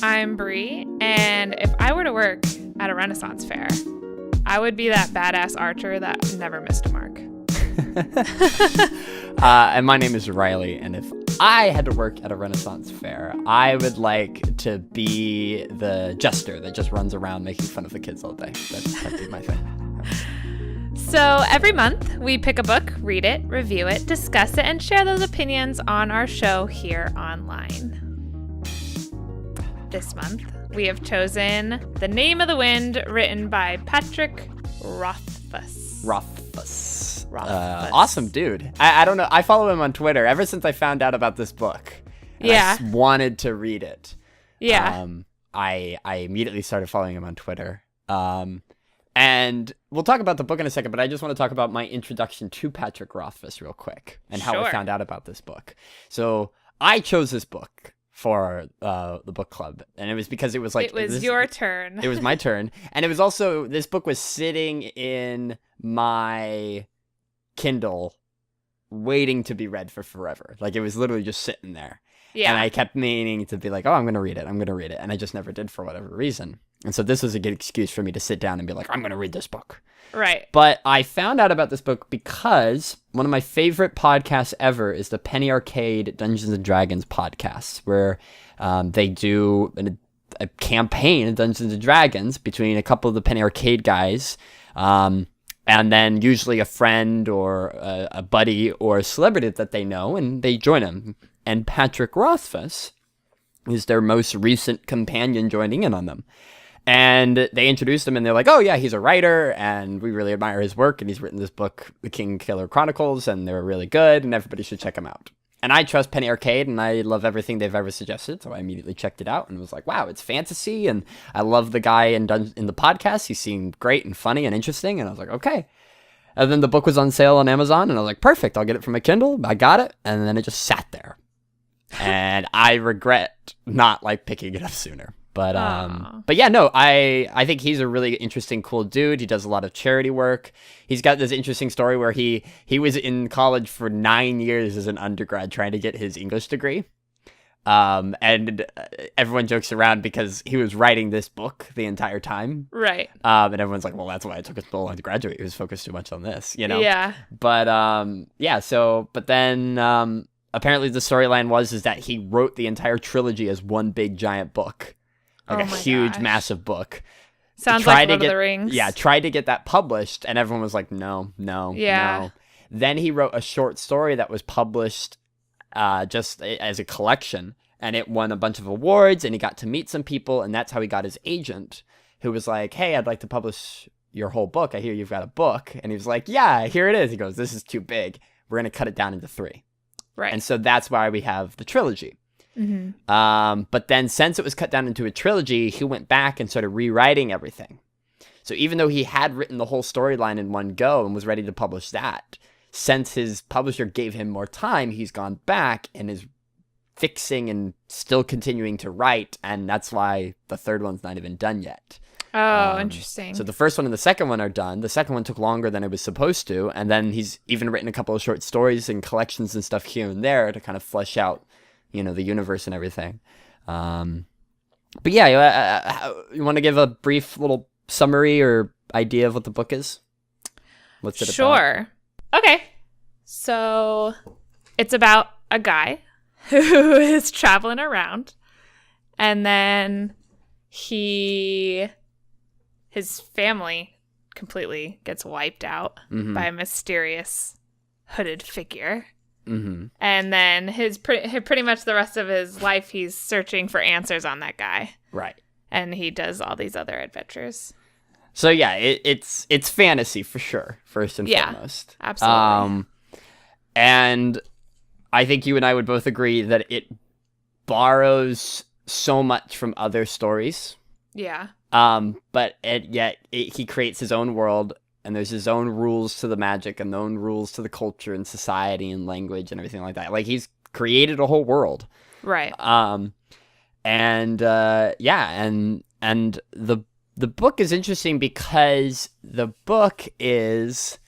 I'm Bri, and if I were to work at a Renaissance fair, I would be that badass archer that never missed a mark. And my name is Riley, and if I had to work at a Renaissance fair, I would like to be the jester that just runs around making fun of the kids all day. That'd be my thing. So every month, we pick a book, read it, review it, discuss it, and share those opinions on our show here online. This month, we have chosen The Name of the Wind, written by Patrick Rothfuss. Awesome dude. I don't know. I follow him on Twitter ever since I found out about this book. Yeah. I wanted to read it. Yeah. I immediately started following him on Twitter. And we'll talk about the book in a second, but I just want to talk about my introduction to Patrick Rothfuss real quick and how I found out about this book. So I chose this book for the book club, and it was because it was like... It was your turn. It was my turn. And it was also... This book was sitting in my Kindle waiting to be read for forever. Like, it was literally just sitting there. Yeah. And I kept meaning to be like, oh, I'm going to read it. And I just never did for whatever reason. And so this was a good excuse for me to sit down and be like, I'm going to read this book. Right. But I found out about this book because one of my favorite podcasts ever is the Penny Arcade Dungeons & Dragons podcast, where they do a campaign of Dungeons & Dragons between a couple of the Penny Arcade guys, and then usually a friend or a buddy or a celebrity that they know, and they join them. And Patrick Rothfuss is their most recent companion joining in on them. And they introduced him, and they're like, oh, yeah, he's a writer, and we really admire his work, and he's written this book, The King Killer Chronicles, and they're really good, and everybody should check him out. And I trust Penny Arcade, and I love everything they've ever suggested, so I immediately checked it out, and was like, wow, it's fantasy, and I love the guy in the podcast. He seemed great and funny and interesting, and I was like, okay. And then the book was on sale on Amazon, and I was like, perfect, I'll get it from my Kindle. I got it, and then it just sat there. And I regret not picking it up sooner. But yeah, no, I think he's a really interesting, cool dude. He does a lot of charity work. He's got this interesting story where he was in college for 9 years as an undergrad trying to get his English degree. And everyone jokes around because he was writing this book the entire time. Right. And everyone's like, well, that's why it took us so long to graduate. He was focused too much on this, you know? Yeah. But, but then, apparently the storyline is that he wrote the entire trilogy as one big giant book. Like a huge, massive book. Sounds like Lord of the Rings. Yeah, tried to get that published, and everyone was like, no. Then he wrote a short story that was published just as a collection, and it won a bunch of awards, and he got to meet some people, and that's how he got his agent, who was like, hey, I'd like to publish your whole book. I hear you've got a book. And he was like, yeah, here it is. He goes, this is too big. We're going to cut it down into 3. Right. And so that's why we have the trilogy. Mm-hmm. But then since it was cut down into a trilogy, he went back and started rewriting everything. So even though he had written the whole storyline in one go and was ready to publish that, since his publisher gave him more time, he's gone back and is fixing and still continuing to write. And that's why the third one's not even done yet. Oh, interesting. So the first one and the second one are done. The second one took longer than it was supposed to. And then he's even written a couple of short stories and collections and stuff here and there to kind of flesh out, you know, the universe and everything. But yeah, you want to give a brief little summary or idea of what the book is? What's it about? Sure. Okay. So it's about a guy who is traveling around, and then his family completely gets wiped out by a mysterious hooded figure. Mm-hmm. And then pretty much the rest of his life, he's searching for answers on that guy. Right. And he does all these other adventures. So yeah, it's fantasy for sure, first and foremost. Absolutely. And I think you and I would both agree that it borrows so much from other stories. Yeah. But yet he creates his own world. And there's his own rules to the magic and own rules to the culture and society and language and everything like that. Like, he's created a whole world. Right. And the book is interesting because the book is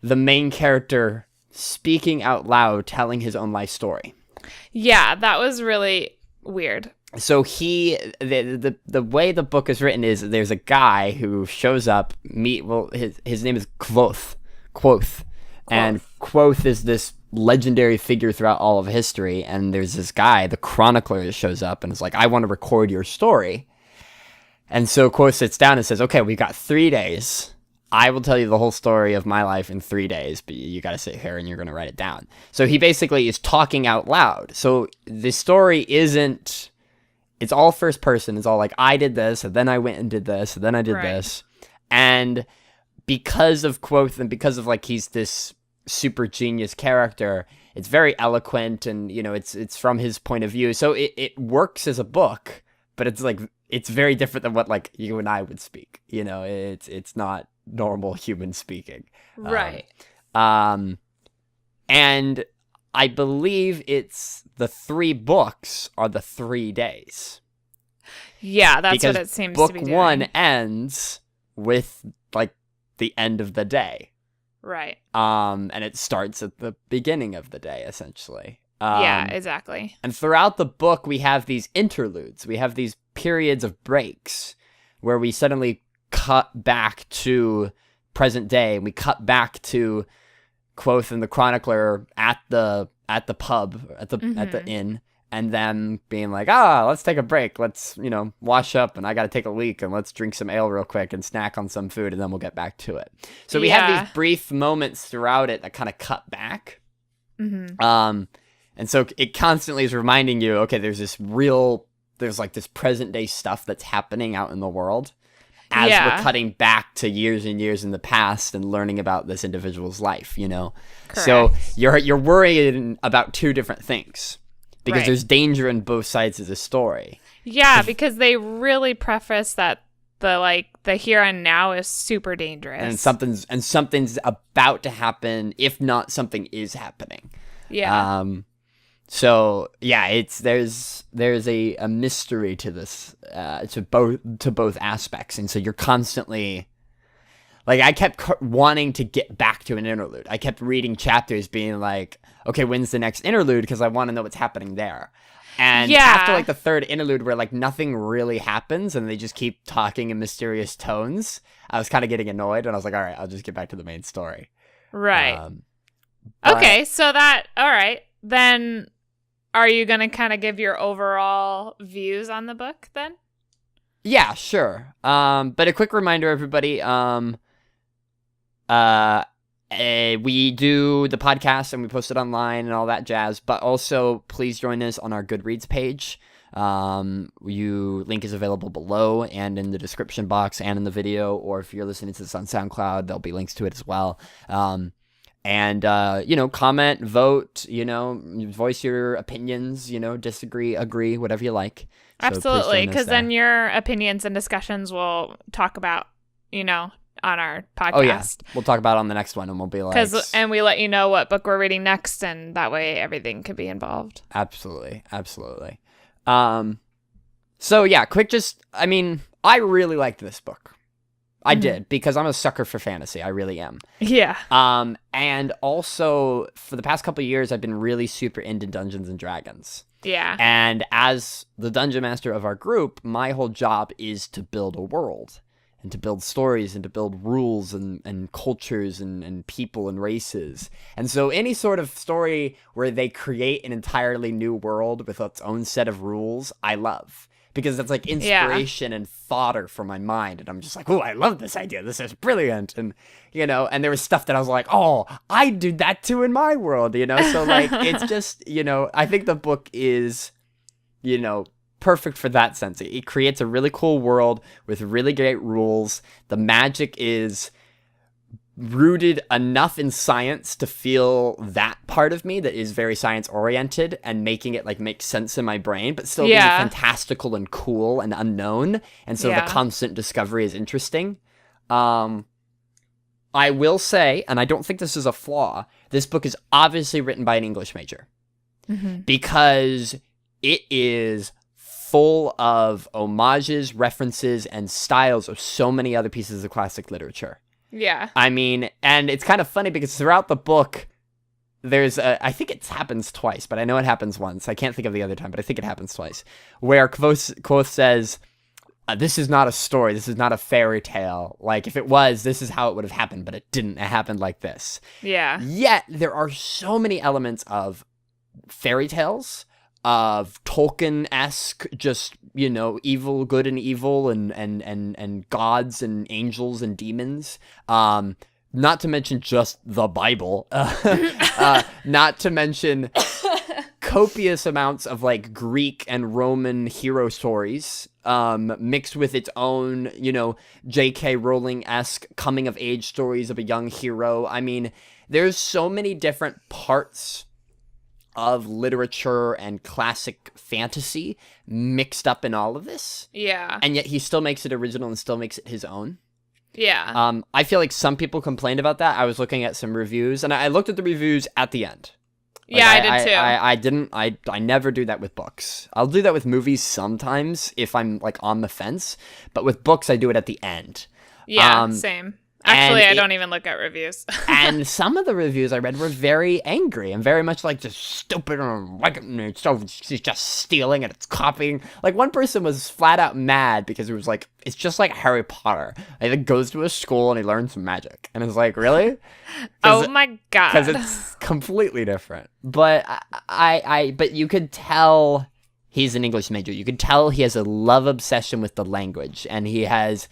the main character speaking out loud, telling his own life story. Yeah, that was really weird. So the way the book is written is there's a guy who shows up. His name is Quoth, and Quoth is this legendary figure throughout all of history. And there's this guy, the chronicler, that shows up and is like, I want to record your story. And so Quoth sits down and says, okay, we've got 3 days. I will tell you the whole story of my life in 3 days, but you got to sit here and you're going to write it down. So he basically is talking out loud. So the story isn't, it's all first person. It's all like, I did this, and then I went and did this, and then I did this. And because of Quoth and because of like, he's this super genius character, it's very eloquent, and, you know, it's from his point of view. So it works as a book, but it's like, it's very different than what like you and I would speak. You know, it's not normal human speaking. Right. And I believe it's the 3 books are the 3 days. Yeah, that's because what it seems book to be doing. 1 ends with like the end of the day. Right. And it starts at the beginning of the day, essentially. Yeah, exactly. And throughout the book, we have these interludes. We have these periods of breaks where we suddenly cut back to present day, and we cut back to Quoth and the chronicler at the pub, at the inn, and then being like, let's take a break. Let's, you know, wash up, and I got to take a leak, and let's drink some ale real quick and snack on some food, and then we'll get back to it. So we have these brief moments throughout it that kind of cut back. And so it constantly is reminding you, okay, there's like this present day stuff that's happening out in the world as we're cutting back to years and years in the past and learning about this individual's life, you know? Correct. So you're worrying about 2 different things because there's danger in both sides of the story. Yeah, because they really preface that the here and now is super dangerous. And something's about to happen, if not something is happening. Yeah. So yeah, there's a mystery to this, to both aspects, and so you're constantly, like, I kept wanting to get back to an interlude. I kept reading chapters, being like, okay, when's the next interlude? Because I want to know what's happening there. And after like the 3rd interlude, where like nothing really happens, and they just keep talking in mysterious tones, I was kind of getting annoyed, and I was like, all right, I'll just get back to the main story. Right. Okay, so all right, then. Are you going to kind of give your overall views on the book then? Yeah, sure. But a quick reminder, everybody, we do the podcast and we post it online and all that jazz, but also please join us on our Goodreads page. Link is available below and in the description box and in the video, or if you're listening to this on SoundCloud, there'll be links to it as well. And, you know, comment, vote, you know, voice your opinions, you know, disagree, agree, whatever you like. Absolutely, because then your opinions and discussions we'll talk about, you know, on our podcast. Oh, yeah. We'll talk about it on the next one, and we'll be like... And we let you know what book we're reading next, and that way everything could be involved. Absolutely. So, yeah, I really liked this book. I did, because I'm a sucker for fantasy. I really am. Yeah. And also, for the past couple of years, I've been really super into Dungeons and Dragons. Yeah. And as the dungeon master of our group, my whole job is to build a world, and to build stories, and to build rules, and cultures, and people, and races. And so any sort of story where they create an entirely new world with its own set of rules, I love. Because that's like inspiration and fodder for my mind. And I'm just like, oh, I love this idea. This is brilliant. And, you know, and there was stuff that I was like, oh, I do that too in my world, you know? So, like, it's just, you know, I think the book is, you know, perfect for that sense. It creates a really cool world with really great rules. The magic is rooted enough in science to feel that part of me that is very science oriented and making it like make sense in my brain, but still being fantastical and cool and unknown. And so the constant discovery is interesting. I will say, and I don't think this is a flaw, this book is obviously written by an English major because it is full of homages, references, and styles of so many other pieces of classic literature. Yeah. I mean, and it's kind of funny because throughout the book, I think it happens twice, but I know it happens once. I can't think of the other time, but I think it happens twice, where Kvothe says, this is not a story, this is not a fairy tale. Like, if it was, this is how it would have happened, but it didn't. It happened like this. Yeah. Yet, there are so many elements of fairy tales, of Tolkien-esque, just, evil, good and evil, and gods and angels and demons. Not to mention just the Bible. Not to mention copious amounts of, like, Greek and Roman hero stories, mixed with its own, J.K. Rowling-esque coming-of-age stories of a young hero. I mean, there's so many different parts of literature and classic fantasy mixed up in all of this. Yeah. And yet he still makes it original and still makes it his own. Yeah. I feel like some people complained about that. I was looking at some reviews, and I looked at the reviews at the end. Like, yeah, I did too. I never do that with books. I'll do that with movies sometimes if I'm, like, on the fence, but with books I do it at the end. Yeah, same. Actually, I don't even look at reviews. And some of the reviews I read were very angry and very much like, just stupid, and like, so she's just stealing and it's copying. Like, one person was flat out mad because it was like, it's just like Harry Potter. Like, he goes to a school and he learns some magic. And it's like, really? Oh my god. Because it's completely different. But but you could tell he's an English major. You could tell he has a love obsession with the language, and he has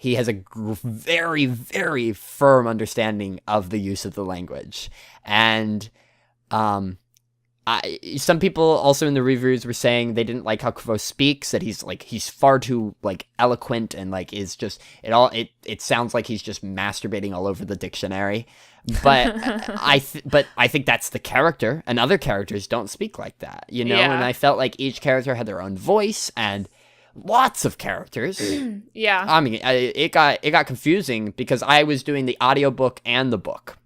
a very, very firm understanding of the use of the language. And some people also in the reviews were saying they didn't like how Kvothe speaks, that he's far too, like, eloquent, and, like, is just, it sounds like he's just masturbating all over the dictionary. But I think that's the character, and other characters don't speak like that, Yeah. And I felt like each character had their own voice, and lots of characters. Yeah. I mean, it got confusing because I was doing the audiobook and the book.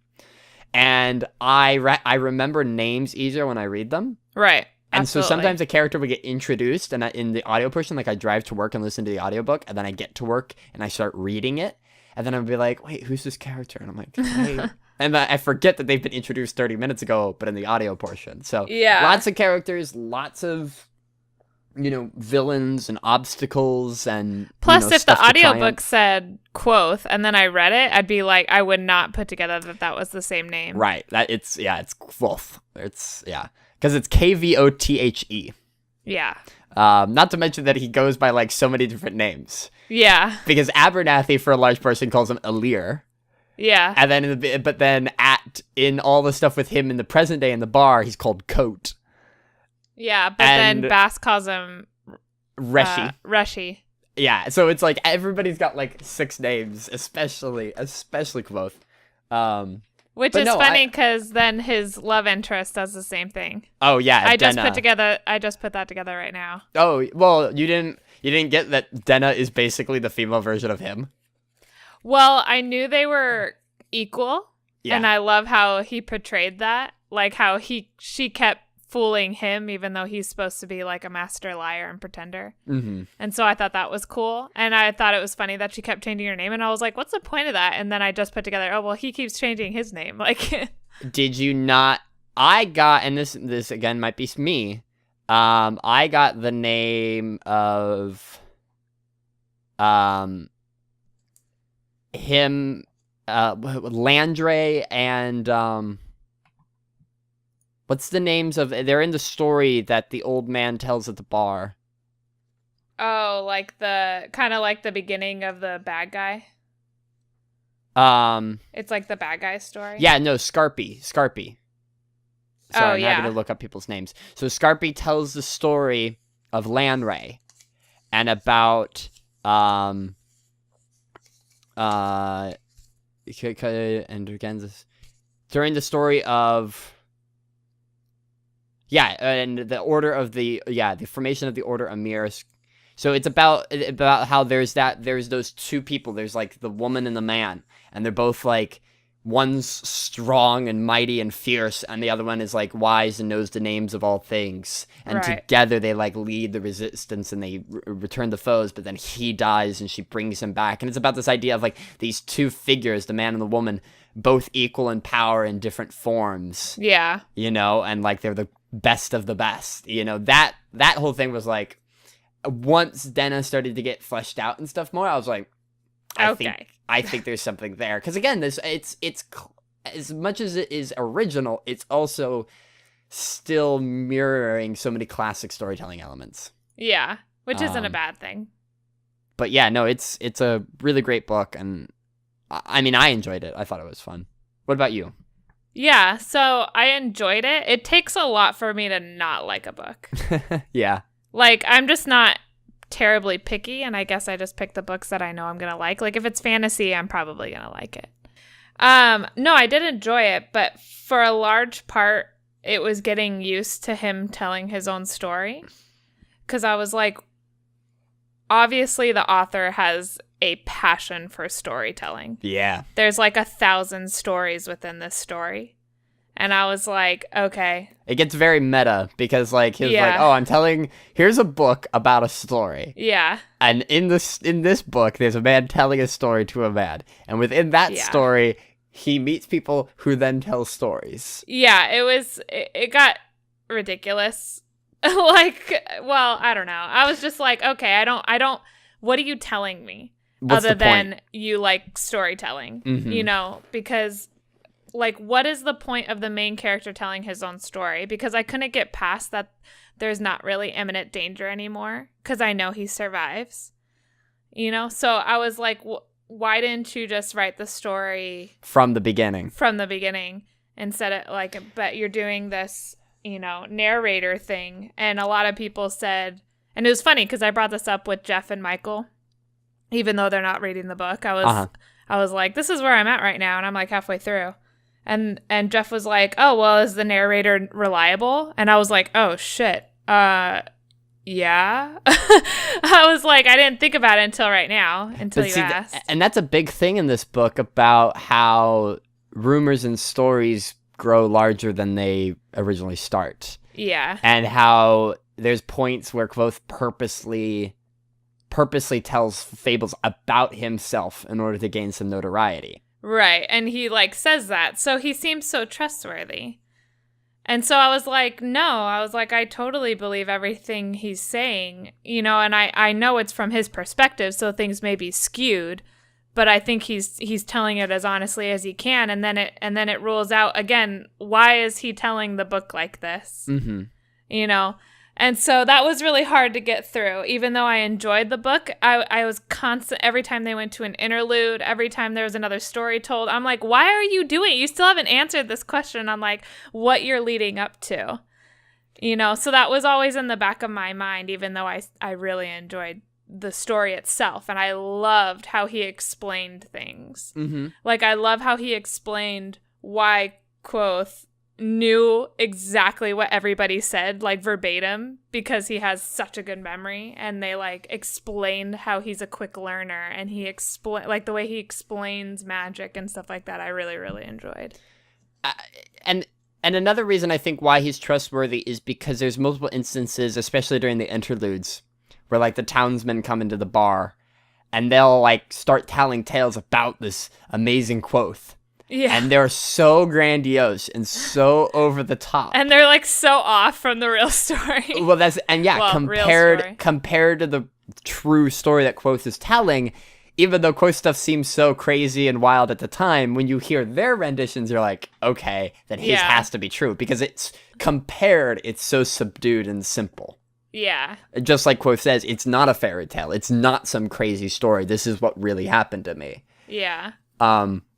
And I remember names easier when I read them. Right. And Absolutely. so sometimes a character would get introduced, and in the audio portion, like, I drive to work and listen to the audiobook, and then I get to work and I start reading it, and then I'd be like, wait, who's this character? And I'm like, hey. And I forget that they've been introduced 30 minutes ago, but in the audio portion. So yeah. Lots of characters, lots of, villains and obstacles, and plus, if the stuff to audiobook triumph. said Quoth and then I read it, I'd be like, I would not put together that was the same name. Right. It's Kvothe. It's because it's Kvothe. Yeah. Not to mention that he goes by, like, so many different names. Yeah. Because Abernathy, for a large person, calls him Alir. Yeah. And then in all the stuff with him in the present day in the bar, he's called Coat. Yeah, but then Bass calls him Reshi. Reshi. Yeah, so it's like everybody's got, like, 6 names, especially Kvothe. Which is funny because then his love interest does the same thing. Oh yeah, I Denna. just put that together right now. Oh well, you didn't get that Denna is basically the female version of him. Well, I knew they were equal, Yeah. and I love how he portrayed that, like how she kept fooling him even though he's supposed to be, like, a master liar and pretender. Mm-hmm. And so I thought that was cool, and I thought it was funny that she kept changing her name, and I was like, what's the point of that? And then I just put together, oh well, he keeps changing his name. Like, Did you not? I got, and this again might be me. I got the name of him, Landre, and what's the names of? They're in the story that the old man tells at the bar. oh, like the kind of like the beginning of the bad guy. It's like the bad guy story. Yeah, no, Scarpy. Sorry, I'm yeah. having to look up people's names. So Scarpy tells the story of Lanray and about and again this during the story of and the order of the formation of the Order Amir. So it's about how there's those two people. There's, like, the woman and the man, and they're both, like, one's strong and mighty and fierce, and the other one is, like, wise and knows the names of all things. And Right. together they, like, lead the resistance, and they return the foes. But then he dies, and she brings him back. And it's about this idea of, like, these two figures, the man and the woman, both equal in power in different forms. Yeah. You know, and like they're the best of the best. You know, that whole thing was like, once Denna started to get fleshed out and stuff more, I was like, I think there's something there. Because again, it's as much as it is original, it's also still mirroring so many classic storytelling elements. Yeah, which isn't a bad thing. But yeah, no, it's a really great book, and I mean, I enjoyed it. I thought it was fun. What about you? Yeah, so I enjoyed it. It takes a lot for me to not like a book. Yeah. Like, I'm just not terribly picky, and I guess I just pick the books that I know I'm going to like. Like, if it's fantasy, I'm probably going to like it. No, I did enjoy it, but for a large part, it was getting used to him telling his own story. Because I was like, obviously the author has a passion for storytelling. Yeah. There's like 1,000 stories within this story. And I was like, okay. It gets very meta because like he's like, oh, here's a book about a story. Yeah. And in this book, there's a man telling a story to a man. And within that story, he meets people who then tell stories. Yeah, it got ridiculous. Like, well, I don't know. I was just like, okay, I don't, what are you telling me? What's other the point? Than you like storytelling, Mm-hmm. you know, because like, what is the point of the main character telling his own story? Because I couldn't get past that there's not really imminent danger anymore because I know he survives, you know? So I was like, why didn't you just write the story from the beginning? Instead of like, but you're doing this, you know, narrator thing. And a lot of people said, and it was funny because I brought this up with Jeff and Michael, even though they're not reading the book. I was like, this is where I'm at right now. And I'm like halfway through. And Jeff was like, oh, well, is the narrator reliable? And I was like, oh, shit. Yeah. I was like, I didn't think about it until right now, until you asked. And that's a big thing in this book about how rumors and stories grow larger than they originally start. Yeah. And how there's points where Kvothe purposely tells fables about himself in order to gain some notoriety. Right. And he like says that. So he seems so trustworthy. And so I was like, no, I totally believe everything he's saying, you know, and I know it's from his perspective, so things may be skewed, but I think he's telling it as honestly as he can. And then it rules out again, why is he telling the book like this? Mm-hmm. You know? And so that was really hard to get through. Even though I enjoyed the book, I was constant. Every time they went to an interlude, every time there was another story told, I'm like, why are you doing it? You still haven't answered this question on like what you're leading up to. You know, so that was always in the back of my mind, even though I really enjoyed the story itself. And I loved how he explained things. Mm-hmm. Like, I love how he explained why Kvothe knew exactly what everybody said, like verbatim, because he has such a good memory. And they like explained how he's a quick learner, and he like the way he explains magic and stuff like that. I really, really enjoyed. And another reason I think why he's trustworthy is because there's multiple instances, especially during the interludes, where like the townsmen come into the bar and they'll like start telling tales about this amazing Kvothe. Yeah. And they're so grandiose and so over the top. And they're like so off from the real story. Well, compared to the true story that Kvothe is telling, even though Kvothe stuff seems so crazy and wild at the time, when you hear their renditions, you're like, okay, then his has to be true. Because it's so subdued and simple. Yeah. Just like Kvothe says, it's not a fairy tale. It's not some crazy story. This is what really happened to me. Yeah.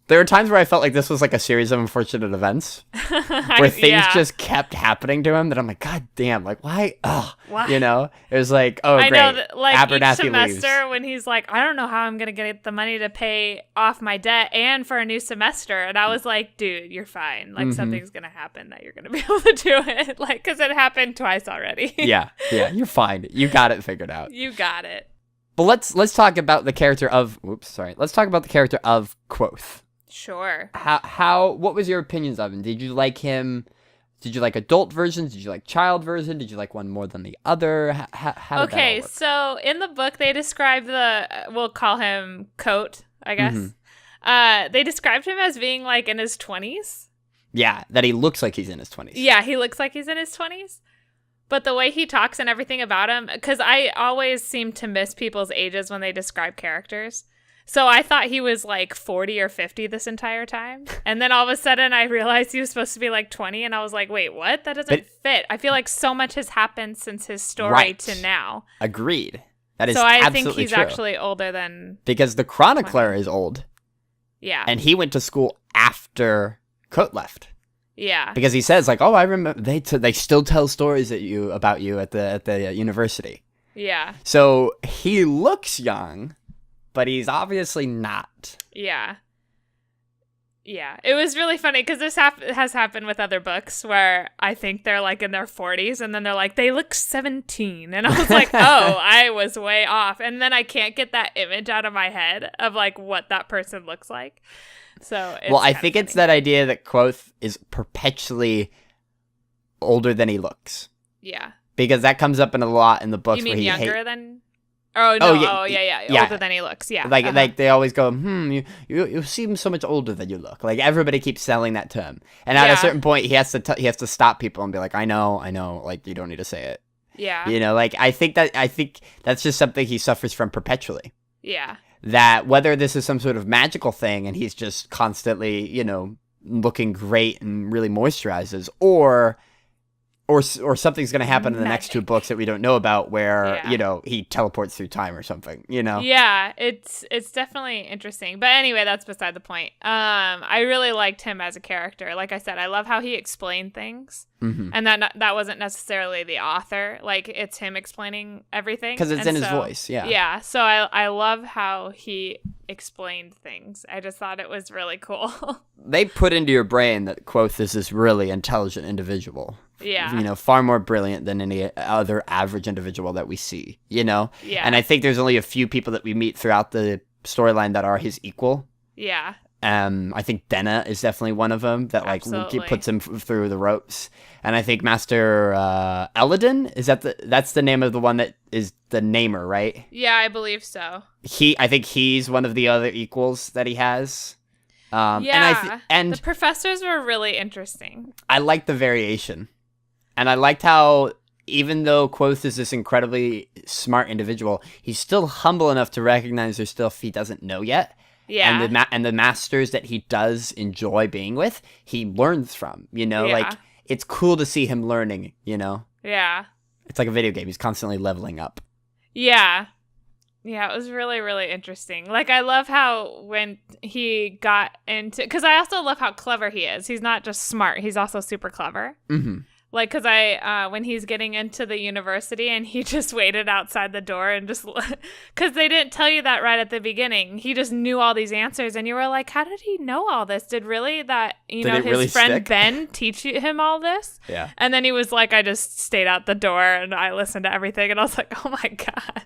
There were times where I felt like this was like a series of unfortunate events where things just kept happening to him that I'm like, God damn, like why? Ugh. Why? You know, it was like, oh, great. I know that, like Abernathy each semester leaves. When he's like, I don't know how I'm going to get the money to pay off my debt and for a new semester. And I was like, dude, you're fine. Like something's going to happen that you're going to be able to do it. Like, cause it happened twice already. Yeah, you're fine. You got it figured out. You got it. But let's talk about the character of, let's talk about the character of Kvothe. Sure. What was your opinions of him? Did you like him? Did you like adult versions? Did you like child version? Did you like one more than the other? How did that all work? So in the book they describe we'll call him Coat, I guess. They described him as being like in his 20s. Yeah, that he looks like he's in his 20s. Yeah, he looks like he's in his 20s. But the way he talks and everything about him, because I always seem to miss people's ages when they describe characters. So I thought he was like 40 or 50 this entire time. And then all of a sudden I realized he was supposed to be like 20. And I was like, wait, what? That doesn't fit. I feel like so much has happened since his story to now. Agreed. That is so I absolutely think he's true. actually older than... Because the chronicler is old. Yeah. And he went to school after Coat left. Yeah. Because he says, like, oh, I remember, they still tell stories about you at the university. Yeah. So he looks young, but he's obviously not. Yeah. Yeah. It was really funny because this has happened with other books where I think they're like in their 40s and then they're like, they look 17. And I was like, oh, I was way off. And then I can't get that image out of my head of like what that person looks like. So well, I think it's that idea that Quoth is perpetually older than he looks. Yeah. Because that comes up in a lot in the books. You mean where he younger than... Oh, no. Yeah. Older than he looks. Yeah. Like they always go, you seem so much older than you look. Like everybody keeps selling that to him. And at a certain point, he has to stop people and be like, I know. Like, you don't need to say it. Yeah. You know, like, I think that's just something he suffers from perpetually. Yeah. That whether this is some sort of magical thing and he's just constantly, you know, looking great and really moisturizes, or something's going to happen in the next two books that we don't know about where, you know, he teleports through time or something, you know? Yeah, it's definitely interesting. But anyway, that's beside the point. I really liked him as a character. Like I said, I love how he explained things. Mm-hmm. And that wasn't necessarily the author. Like, it's him explaining everything. Because it's in his voice, yeah. Yeah, so I love how he explained things. I just thought it was really cool. They put into your brain that Quoth is this really intelligent individual. Yeah. You know, far more brilliant than any other average individual that we see, you know? Yeah. And I think there's only a few people that we meet throughout the storyline that are his equal. Yeah. I think Denna is definitely one of them that like puts him through the ropes. And I think Master Eladin, that's the name of the one that is the namer, right? Yeah, I believe so. I think he's one of the other equals that he has. Yeah. And the professors were really interesting. I like the variation. And I liked how, even though Quoth is this incredibly smart individual, he's still humble enough to recognize there's stuff he doesn't know yet. Yeah. And the masters that he does enjoy being with, he learns from, you know? Yeah. Like, it's cool to see him learning, you know? Yeah. It's like a video game. He's constantly leveling up. Yeah. Yeah, it was really, really interesting. Like, I love how when he got into... Because I also love how clever he is. He's not just smart. He's also super clever. Mm-hmm. Like, because when he's getting into the university and he just waited outside the door and just, because they didn't tell you that right at the beginning. He just knew all these answers and you were like, how did he know all this? Did really that, his really friend stick? Ben teach him all this? Yeah. And then he was like, I just stayed out the door and I listened to everything. And I was like, oh my God,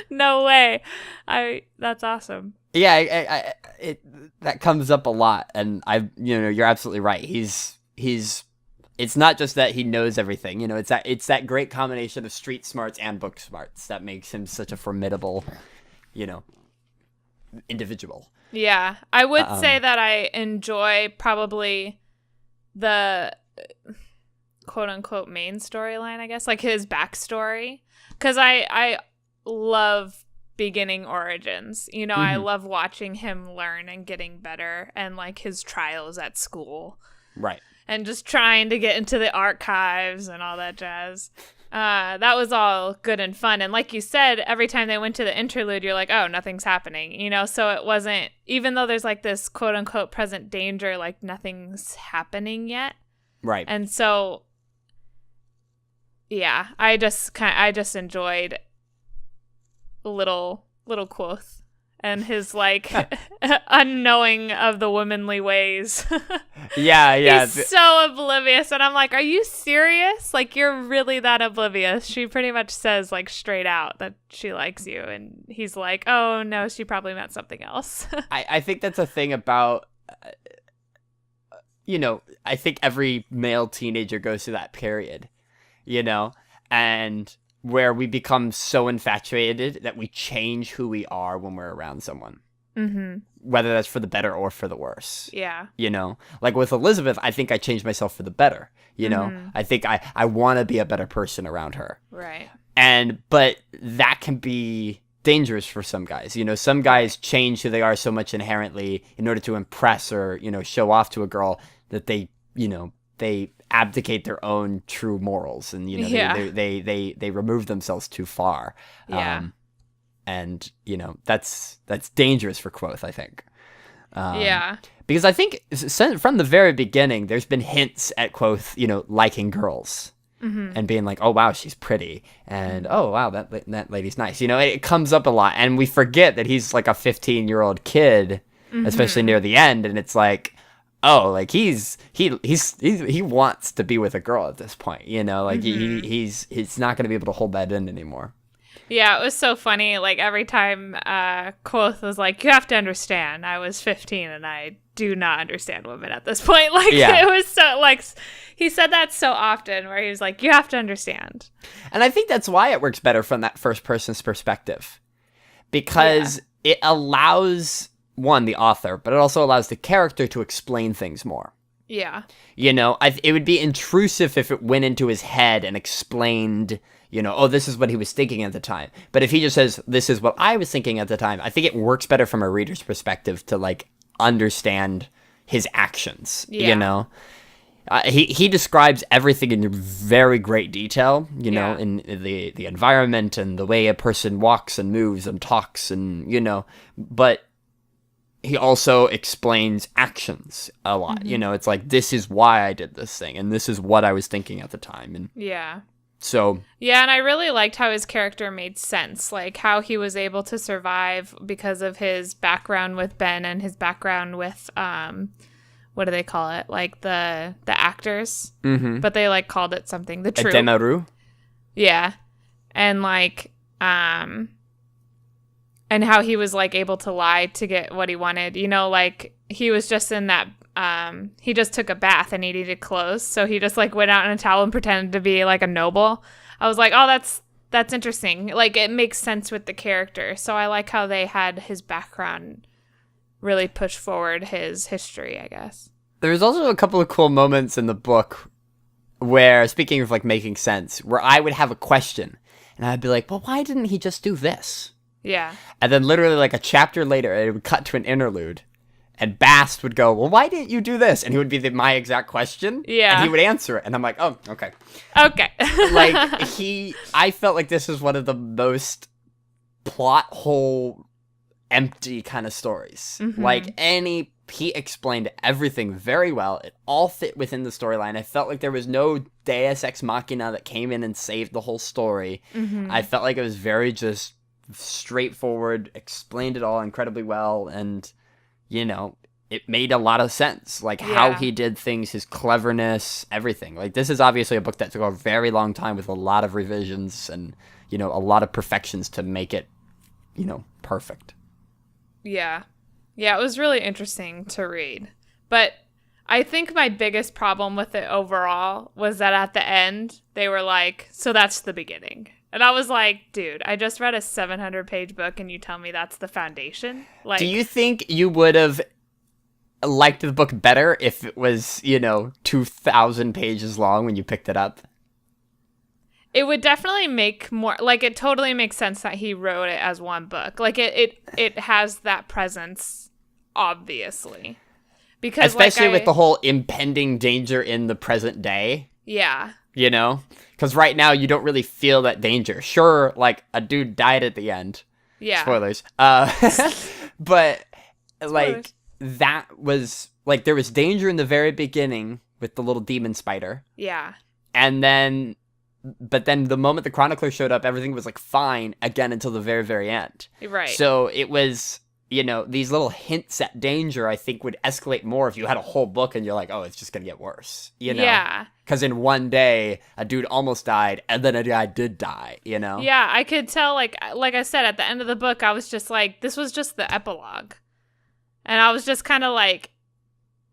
no way. That's awesome. Yeah, that comes up a lot. And you're absolutely right. He's it's not just that he knows everything, you know, it's that great combination of street smarts and book smarts that makes him such a formidable, you know, individual. Yeah. I would say that I enjoy probably the quote unquote main storyline, I guess, like his backstory. 'Cause I love beginning origins. You know, I love watching him learn and getting better and like his trials at school. Right. And just trying to get into the archives and all that jazz. That was all good and fun. And like you said, every time they went to the interlude, you're like, oh, nothing's happening. You know, so it wasn't, even though there's like this quote unquote present danger, like nothing's happening yet. Right. And so, yeah, I just enjoyed little Quoth. And his, like, unknowing of the womanly ways. Yeah. He's so oblivious. And I'm like, are you serious? Like, you're really that oblivious. She pretty much says, like, straight out that she likes you. And he's like, oh, no, she probably meant something else. I think that's a thing about, I think every male teenager goes through that period, you know? And where we become so infatuated that we change who we are when we're around someone. whether that's for the better or for the worse. Yeah. You know, like with Elizabeth, I think I changed myself for the better. You know, I think I want to be a better person around her. Right. But that can be dangerous for some guys. You know, some guys change who they are so much inherently in order to impress or, you know, show off to a girl that they, you know, they abdicate their own true morals and, you know, they remove themselves too far. Yeah. And, you know, that's dangerous for Quoth, I think. Yeah. Because I think from the very beginning, there's been hints at Quoth, you know, liking girls. And being like, oh, wow, she's pretty. And, oh, wow, that lady's nice. You know, it comes up a lot. And we forget that he's like a 15-year-old kid, especially near the end. And it's like, oh, like he wants to be with a girl at this point. You know, like he's not going to be able to hold that in anymore. Yeah, it was so funny. Like every time Quoth was like, you have to understand, I was 15 and I do not understand women at this point. Like it was so like he said that so often where he was like, you have to understand. And I think that's why it works better from that first person's perspective. Because it allows, one, the author, but it also allows the character to explain things more. Yeah. You know, it would be intrusive if it went into his head and explained, you know, oh, this is what he was thinking at the time. But if he just says, this is what I was thinking at the time, I think it works better from a reader's perspective to, like, understand his actions, you know? He describes everything in very great detail, you know, in the environment and the way a person walks and moves and talks and, you know, but he also explains actions a lot. You know, it's like, this is why I did this thing and this is what I was thinking at the time. And so and I really liked how his character made sense, like how he was able to survive because of his background with Ben and his background with what do they call it, like the actors, but they like called it something, the troupe. Demaru. And like and how he was like able to lie to get what he wanted, you know, like he was just in that he just took a bath and he needed clothes, so he just like went out in a towel and pretended to be like a noble. I was like, oh, that's interesting. Like it makes sense with the character. So I like how they had his background really push forward his history, I guess. There's also a couple of cool moments in the book where, speaking of like making sense, where I would have a question and I'd be like, well, why didn't he just do this? Yeah. And then literally like a chapter later, it would cut to an interlude. And Bast would go, well, why didn't you do this? And he would be my exact question. Yeah. And he would answer it. And I'm like, oh, okay. Okay. Like, I felt like this was one of the most plot hole empty kind of stories. Like, he explained everything very well. It all fit within the storyline. I felt like there was no Deus Ex Machina that came in and saved the whole story. I felt like it was very just straightforward, explained it all incredibly well, and you know, it made a lot of sense, like how he did things, his cleverness, everything. Like this is obviously a book that took a very long time with a lot of revisions and, you know, a lot of perfections to make it, you know, perfect. Yeah, it was really interesting to read. But I think my biggest problem with it overall was that at the end, they were like, so that's the beginning. And I was like, dude, I just read a 700-page book and you tell me that's the foundation? Like, do you think you would have liked the book better if it was, you know, 2,000 pages long when you picked it up? It would definitely make more, like, it totally makes sense that he wrote it as one book. Like, it has that presence, obviously. Because especially with the whole impending danger in the present day. Yeah. You know? Because right now, you don't really feel that danger. Sure, like, a dude died at the end. Yeah. Spoilers. But, like, that was, like, there was danger in the very beginning with the little demon spider. Yeah. And then, but then the moment the chronicler showed up, everything was, like, fine again until the very, very end. Right. So it was, you know, these little hints at danger, I think, would escalate more if you had a whole book and you're like, oh, it's just going to get worse, you know? Yeah. Because in one day, a dude almost died, and then a guy did die, you know? Yeah, I could tell, like I said, at the end of the book, I was just like, this was just the epilogue. And I was just kind of like,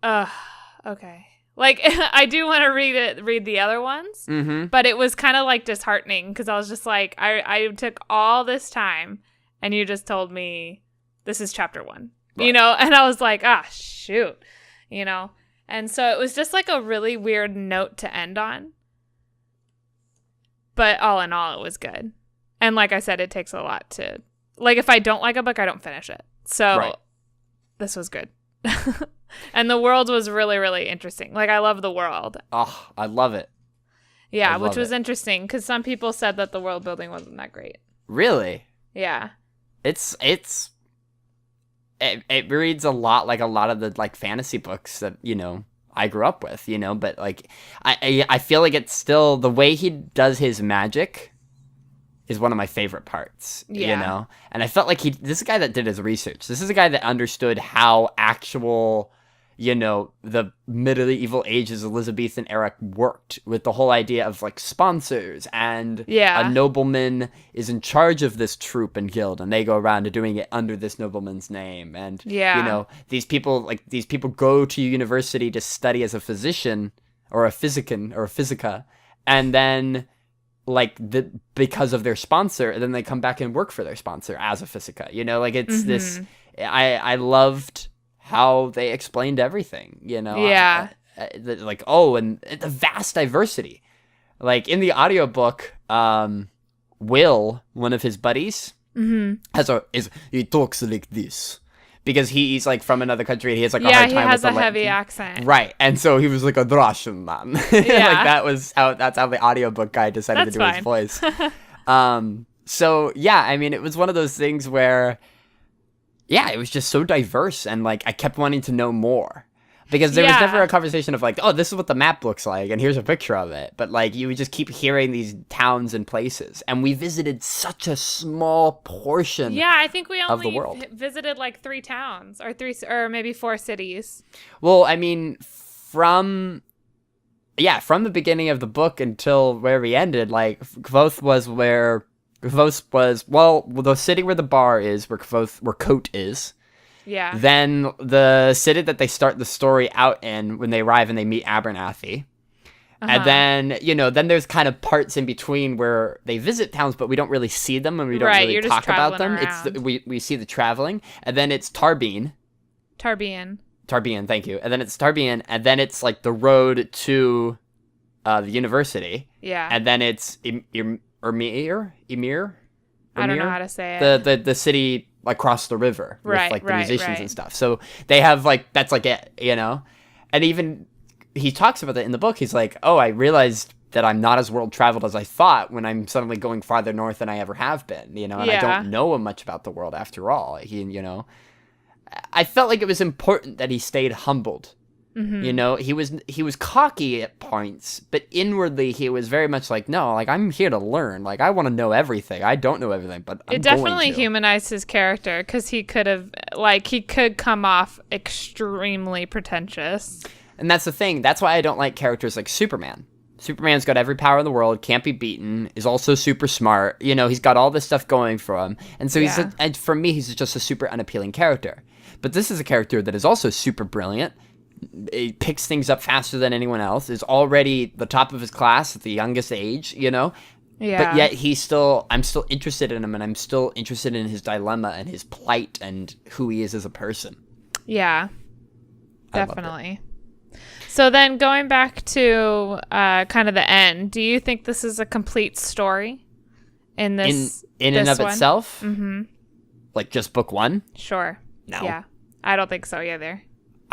okay. Like, I do want to read the other ones, but it was kind of, like, disheartening, because I was just like, I took all this time, and you just told me This is chapter 1. Right. You know, and I was like, shoot, you know. And so it was just like a really weird note to end on. But all in all, it was good. And like I said, it takes a lot to, like, if I don't like a book, I don't finish it. So this was good. And the world was really, really interesting. Like, I love the world. Oh, I love it. Yeah, which was interesting because some people said that the world building wasn't that great. Really? Yeah. It reads a lot like a lot of the like fantasy books that, you know, I grew up with, you know, but like I feel like it's still the way he does his magic is one of my favorite parts, you know? And I felt like this is a guy that did his research. This is a guy that understood how actual, you know, the medieval ages, Elizabethan era worked with the whole idea of like sponsors and a nobleman is in charge of this troop and guild and they go around to doing it under this nobleman's name. And, you know, these people go to university to study as a physician or a physician or a physica. And then like because of their sponsor, then they come back and work for their sponsor as a physica, you know, like it's this, I loved how they explained everything, you know? Yeah. Like, and the vast diversity. Like, in the audiobook, Will, one of his buddies, he talks like this. Because he's, like, from another country, and he has, like, a hard time with he has the, a heavy accent. Right, and so he was like a Russian man. Yeah. Like, that's how the audiobook guy decided to do his voice. So, yeah, I mean, it was one of those things where... Yeah, it was just so diverse, and, like, I kept wanting to know more. Because there was never a conversation of, like, oh, this is what the map looks like, and here's a picture of it. But, like, you would just keep hearing these towns and places. And we visited such a small portion I think we of the only world. visited, like, 3 towns, or maybe 4 cities. Well, I mean, from the beginning of the book until where we ended, like, Kvothe was where... Kvothe was, the city where the bar is, where Kote is. Yeah. Then the city that they start the story out in when they arrive and they meet Abernathy. And then, you know, then there's kind of parts in between where they visit towns, but we don't really see them and we don't really talk about them. Around. We see the traveling. And then it's Tarbean, thank you. And then it's Tarbean, and then it's like the road to the university. Yeah. And then it's Emir? I don't know how to say it. The city across the river with like the musicians and right. stuff. So they have like that's like it, you know. And even he talks about it in the book. He's like, "Oh, I realized that I'm not as world traveled as I thought when I'm suddenly going farther north than I ever have been, you know, and I don't know much about the world after all." You know, I felt like it was important that he stayed humbled. You know, he was cocky at points, but inwardly he was very much like, no, like I'm here to learn. Like I want to know everything. I don't know everything, but I'm it definitely going to. humanized his character because he could come off extremely pretentious. And that's the thing. That's why I don't like characters like Superman. Superman's got every power in the world, can't be beaten, is also super smart. You know, he's got all this stuff going for him. And so and for me, he's just a super unappealing character. But this is a character that is also super brilliant. It picks things up faster than anyone else, is already the top of his class at the youngest age, you know? Yeah. But yet I'm still interested in him, and I'm still interested in his dilemma and his plight and who he is as a person. Yeah, definitely. So then going back to kind of the end, do you think this is a complete story in this in and of one? itself? Mm-hmm. Like just book 1? Sure. No. Yeah. I don't think so either.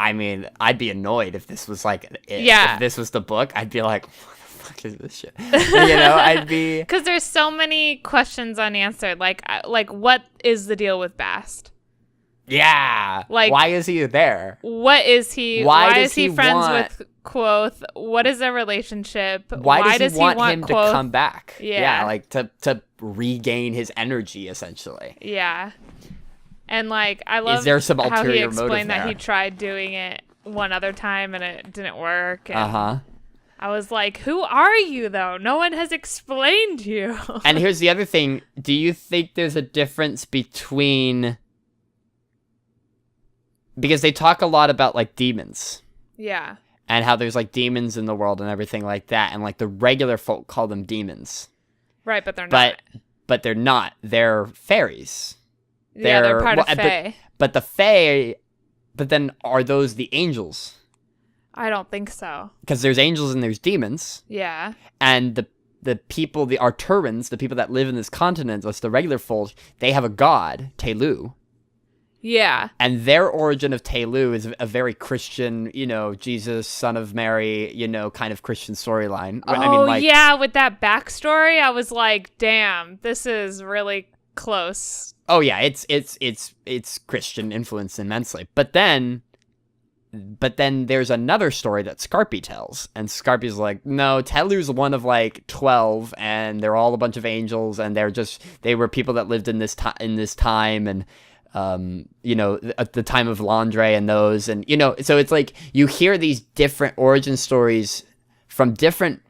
I mean, I'd be annoyed if this was like if this was the book. I'd be like, what the fuck is this shit? You know, I'd be... Because there's so many questions unanswered. Like what is the deal with Bast? Yeah. Like, why is he there? What is he? Why is he friends with Kvothe? What is their relationship? Why does he want him Kvothe? to come back? Yeah, like to regain his energy, essentially. Yeah. And like, I love is there some how he ulterior motive explained there? that he tried doing it one other time and it didn't work. I was like, who are you though? No one has explained you. And here's the other thing. Do you think there's a difference between... Because they talk a lot about like demons. Yeah. And how there's like demons in the world and everything like that. And like the regular folk call them demons. Right, but they're not. But they're not. They're fairies. They're part of Fae. But the Fae, but then are those the angels? I don't think so. Because there's angels and there's demons. Yeah. And the people, the Arturans, the people that live in this continent, that's the regular folk, they have a god, Telu. Yeah. And their origin of Telu is a very Christian, Jesus, son of Mary, kind of Christian storyline. Yeah, with that backstory, I was like, damn, this is really close. Oh yeah, it's Christian influence immensely. But then there's another story that Scarpy tells, and Scarpy's like, no, Telu's one of like 12, and they're all a bunch of angels, and they were people that lived in this time, and at the time of Landre and those, and so it's like you hear these different origin stories from different,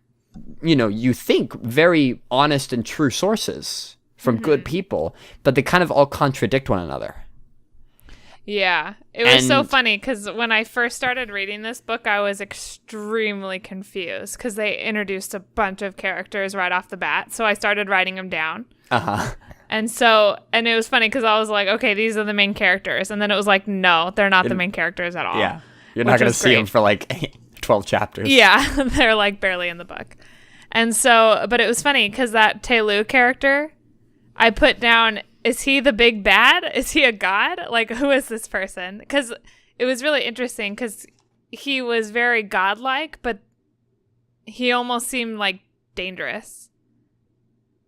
you think very honest and true sources from good people, but they kind of all contradict one another. Yeah, it was so funny because when I first started reading this book, I was extremely confused because they introduced a bunch of characters right off the bat. So I started writing them down. Uh-huh. And it was funny because I was like, okay, these are the main characters. And then it was like, no, they're not the main characters at all. Yeah, you're not going to see them for like 12 chapters. Yeah, they're like barely in the book. And so, but it was funny because that Telu character, I put down, is he the big bad? Is he a god? Like, who is this person? Because it was really interesting because he was very godlike, but he almost seemed like dangerous.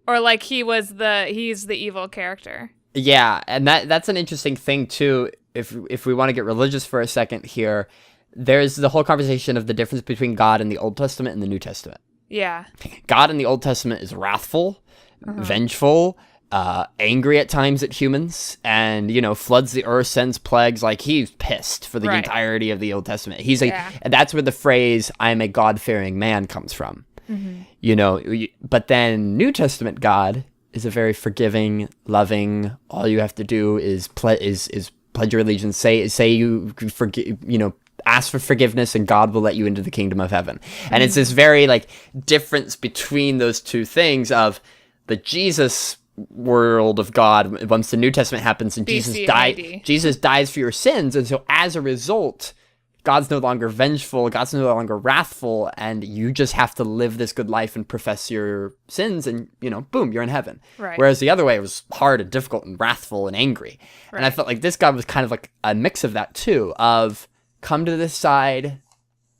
Or like he's the evil character. Yeah, and that's an interesting thing too. If we want to get religious for a second here, there's the whole conversation of the difference between God in the Old Testament and the New Testament. Yeah. God in the Old Testament is wrathful, vengeful, angry at times at humans, and floods the earth, sends plagues. Like, he's pissed for the entirety of the Old Testament. He's like, and that's where the phrase "I am a God-fearing man" comes from. But then New Testament God is a very forgiving, loving. All you have to do is pledge your allegiance. Say you forgive. Ask for forgiveness, and God will let you into the kingdom of heaven. And it's this very like difference between those two things of the Jesus world of God once the New Testament happens and Jesus dies for your sins, and so as a result, God's no longer vengeful, God's no longer wrathful, and you just have to live this good life and profess your sins, and boom, you're in heaven. Right. Whereas the other way was hard and difficult and wrathful and angry. Right. And I felt like this God was kind of like a mix of that too, of come to this side,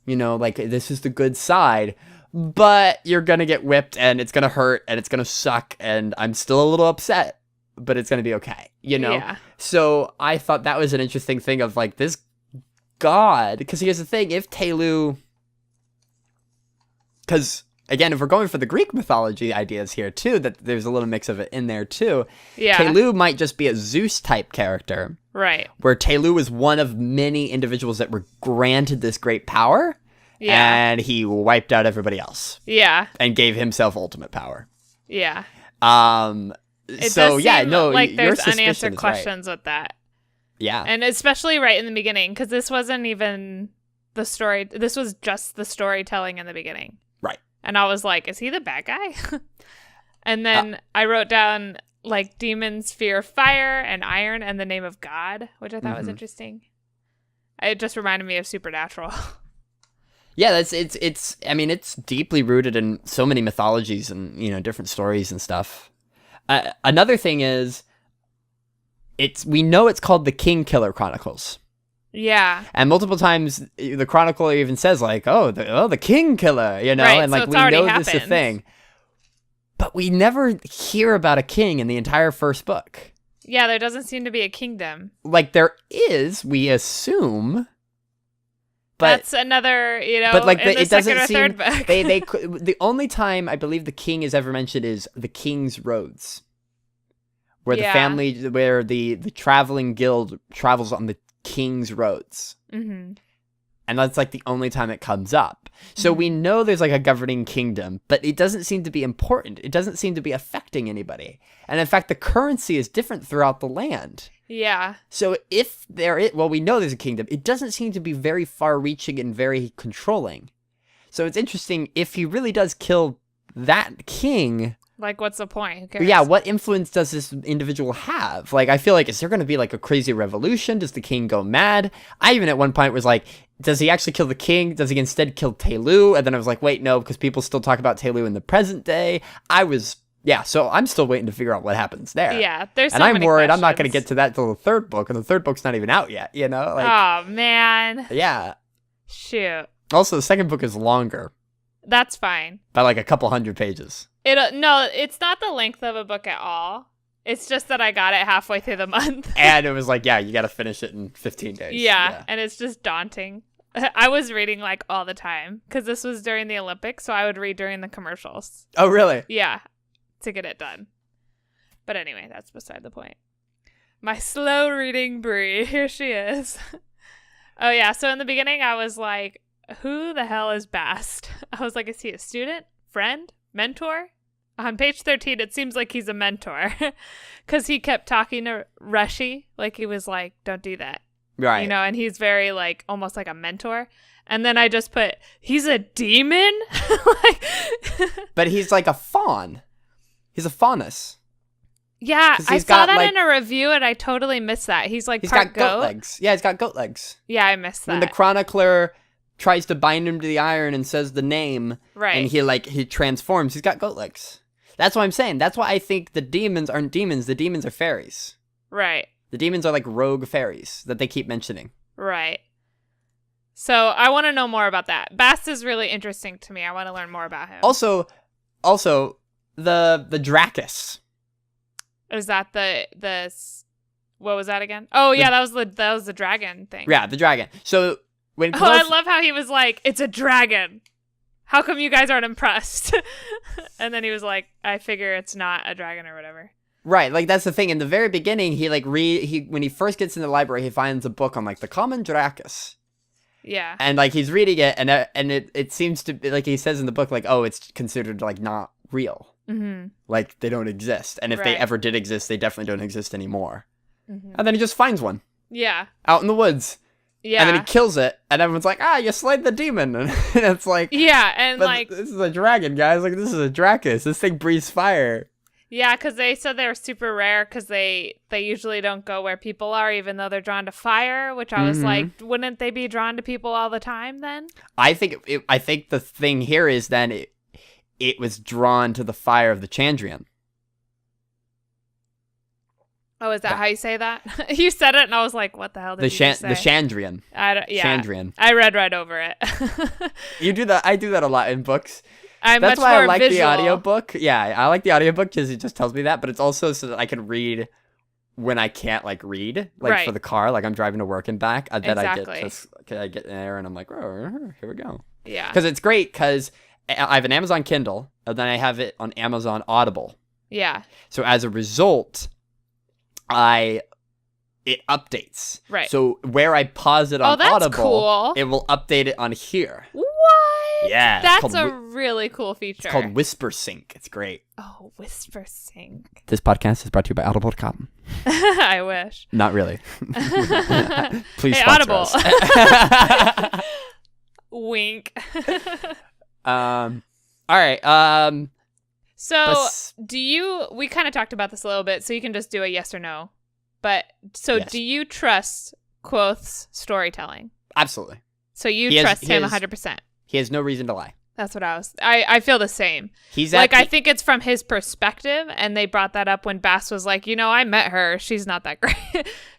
like this is the good side, but you're gonna get whipped and it's gonna hurt and it's gonna suck and I'm still a little upset, but it's gonna be okay, Yeah. So I thought that was an interesting thing of like this God, because here's the thing, if Telu, because again, if we're going for the Greek mythology ideas here too, that there's a little mix of it in there too. Yeah. Telu might just be a Zeus type character. Right. Where Telu is one of many individuals that were granted this great power. Yeah. And he wiped out everybody else. Yeah. And gave himself ultimate power. Yeah. Like there's unanswered questions with that. Yeah. And especially right in the beginning, because this wasn't even the story. This was just the storytelling in the beginning. Right. And I was like, is he the bad guy? And then I wrote down like demons fear fire and iron and the name of God, which I thought was interesting. It just reminded me of Supernatural. Yeah, it's deeply rooted in so many mythologies and, different stories and stuff. Another thing is, we know it's called the King Killer Chronicles. Yeah. And multiple times the chronicler even says like, the King Killer, Right, and like so we know this is a thing. But we never hear about a king in the entire first book. Yeah, there doesn't seem to be a kingdom. Like there is, we assume. But that's another, but like in the it second doesn't or seem third book. the only time I believe the king is ever mentioned is the King's Roads, where the traveling guild travels on the King's Roads. Mm-hmm. And that's like the only time it comes up. So we know there's like a governing kingdom, but it doesn't seem to be important. It doesn't seem to be affecting anybody. And in fact, the currency is different throughout the land. Yeah. So we know there's a kingdom. It doesn't seem to be very far-reaching and very controlling. So it's interesting, if he really does kill that king, Like, what's the point? Who cares? Yeah, what influence does this individual have? Like, I feel like, is there going to be, like, a crazy revolution? Does the king go mad? I even at one point was like, does he actually kill the king? Does he instead kill Telu? And then I was like, wait, no, because people still talk about Telu in the present day. So I'm still waiting to figure out what happens there. Yeah, there's so and I'm many worried questions. I'm not going to get to that till the third book, and the third book's not even out yet, you know? Like, oh, man. yeah. Shoot. Also, the second book is longer That's fine. by like a couple hundred pages. No, it's not the length of a book at all. It's just that I got it halfway through the month. And it was like, yeah, you got to finish it in 15 days. Yeah, and it's just daunting. I was reading like all the time because this was during the Olympics, so I would read during the commercials. Oh, really? Yeah, to get it done. But anyway, that's beside the point. My slow reading Bri, here she is. Oh yeah, so in the beginning I was like, who the hell is Bast? I was like, is he a student? Friend? Mentor? On page 13, it seems like he's a mentor because he kept talking to Rushy. Like, he was like, don't do that. Right. You know, and he's very, like, almost like a mentor. And then I just put, he's a demon? Like, but he's like a faun. He's a faunus. yeah, 'Cause I he's saw got, that like- in a review and I totally missed that. He's like He's part got goat legs. Yeah, he's got goat legs. Yeah, I missed that. When the chronicler tries to bind him to the iron and says the name, Right. and he transforms, he's got goat legs. That's what I'm saying. That's why I think the demons aren't demons. The demons are fairies. Right. The demons are like rogue fairies that they keep mentioning. Right. So I want to know more about that. Bast is really interesting to me. I want to learn more about him. Also, the Dracus. Is that the what was that again? Oh yeah, that was the dragon thing. Yeah, the dragon. So when Oh, I love how he was like, "It's a dragon. How come you guys aren't impressed?" And then he was like, "I figure it's not a dragon or whatever." Right, like that's the thing. In the very beginning, when he first gets in the library, he finds a book on like the common Dracus. Yeah. And like he's reading it, and it seems to be like he says in the book, like, oh, it's considered like not real. Mm-hmm. Like they don't exist, and if they Right. ever did exist, they definitely don't exist anymore. Mm-hmm. And then he just finds one Yeah. out in the woods, Yeah. and then he kills it, and everyone's like, ah, you slayed the demon, and it's like, yeah, and but like, this is a dragon, guys. Like this is a Dracus. This thing breathes fire. yeah, because they said they were super rare because they usually don't go where people are, even though they're drawn to fire. Which I was Mhm. like, wouldn't they be drawn to people all the time then? I think the thing here is then it was drawn to the fire of the Chandrian. Oh, is that how you say that? You said it, and I was like, "What the hell did you just say?" The Chandrian. Yeah, Chandrian. I read right over it. You do that. I do that a lot in books. I'm That's much why more I like visual. the audiobook. Yeah, I like the audiobook because it just tells me that, but it's also so that I can read when I can't like read, like Right. for the car, like I'm driving to work and back. Then Exactly. I get there and I'm like, oh, here we go. Yeah. Because it's great because I have an Amazon Kindle and then I have it on Amazon Audible. Yeah. So as a result, it updates. Right. So where I pause it on that's Audible, cool. it will update it on here. What? Yeah, it's That's called a really cool feature. It's called Whisper Sync. It's great. Oh, Whisper Sync. This podcast is brought to you by Audible.com. I wish. Not really. Please Hey, sponsor Audible. us. Wink. All right. So, we kind of talked about this a little bit, so you can just do a yes or no. But, so Yes. do you trust Quoth's storytelling? Absolutely. So you He has- trust he him has- 100%. He has no reason to lie. That's what I feel the same. He's Like, at I think it's from his perspective, and they brought that up when Bass was like, I met her. She's not that great.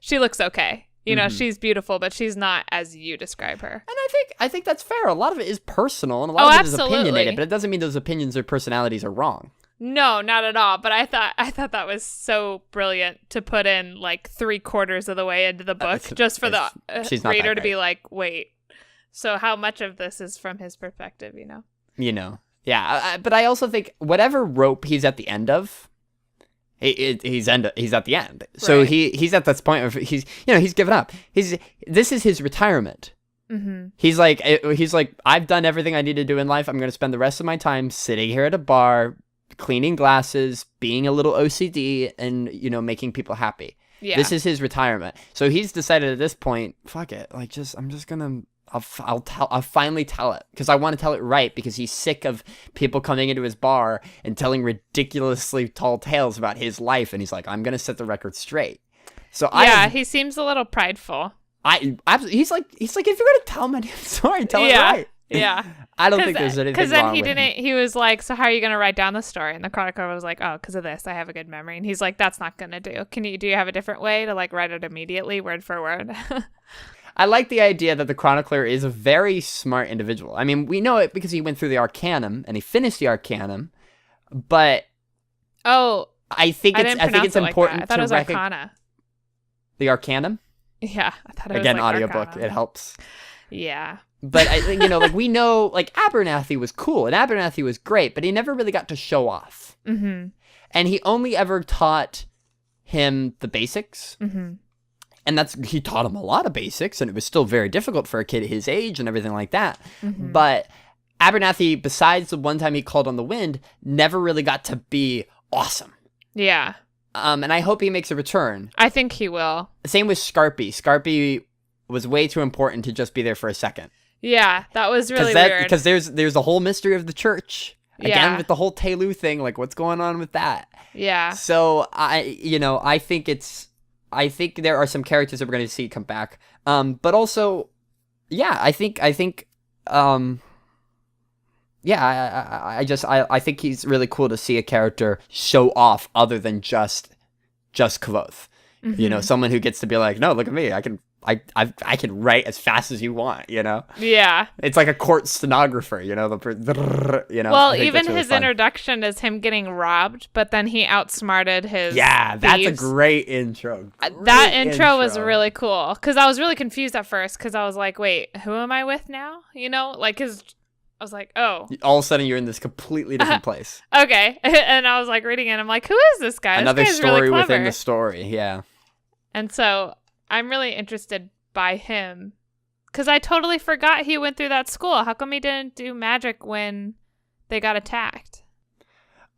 She looks okay. She's beautiful, but she's not as you describe her. And I think that's fair. A lot of it is personal, and a lot of it is absolutely. opinionated, but it doesn't mean those opinions or personalities are wrong. No, not at all. But I thought that was so brilliant to put in like 3/4 of the way into the book, just for the she's not reader that to be great. like, wait. So how much of this is from his perspective? Yeah. But I also think whatever rope he's at the end of, he's at the end. So Right. he's at this point of he's given up. This is his retirement. Mm-hmm. He's like, I've done everything I need to do in life. I'm going to spend the rest of my time sitting here at a bar, cleaning glasses, being a little OCD, and making people happy. Yeah. This is his retirement. So he's decided at this point, fuck it. Like, I'm I'll finally tell it because I want to tell it right because he's sick of people coming into his bar and telling ridiculously tall tales about his life, and he's like, I'm gonna set the record straight. So he seems a little prideful. He's like if you're gonna tell my damn story, tell it right. Yeah. I don't think there's anything wrong with it. Because then he was like, so how are you going to write down the story? And the chronicler was like, oh, because of this, I have a good memory. And he's like, that's not going to do. Do you have a different way to like write it immediately, word for word? I like the idea that the chronicler is a very smart individual. I mean, we know it because he went through the Arcanum and he finished the Arcanum, but I think it's important like I thought it was Arcana. The Arcanum? Yeah, I thought it was again, like audiobook. Arcana. It helps. Yeah. But I think, like we know, like Abernathy was cool and Abernathy was great, but he never really got to show off. Mm-hmm. And he only ever taught him the basics. Mm-hmm. And he taught him a lot of basics, and it was still very difficult for a kid his age and everything like that. Mm-hmm. But Abernathy, besides the one time he called on the wind, never really got to be awesome. Yeah. And I hope he makes a return. I think he will. Same with Scarpy. Scarpy was way too important to just be there for a second. Yeah, that was really weird. Because there's the whole mystery of the church. Again, with the whole Telu thing, like what's going on with that? Yeah. So I think there are some characters that we're going to see come back. But also, yeah, I think think he's really cool to see a character show off other than just Kvothe. Mm-hmm. You know, someone who gets to be like, no, look at me, I can write as fast as you want, you know? Yeah. It's like a court stenographer, you know? Well, even his introduction is him getting robbed, but then he outsmarted his that's thieves. a great intro. That intro was really cool, because I was really confused at first, because I was like, wait, who am I with now? You know? Like, I was like, oh. All of a sudden, you're in this completely different place. Okay. And I was like reading it, and I'm like, who is this guy? Another this guy's story really clever. within the story, yeah. And so I'm really interested by him because I totally forgot he went through that school. How come he didn't do magic when they got attacked?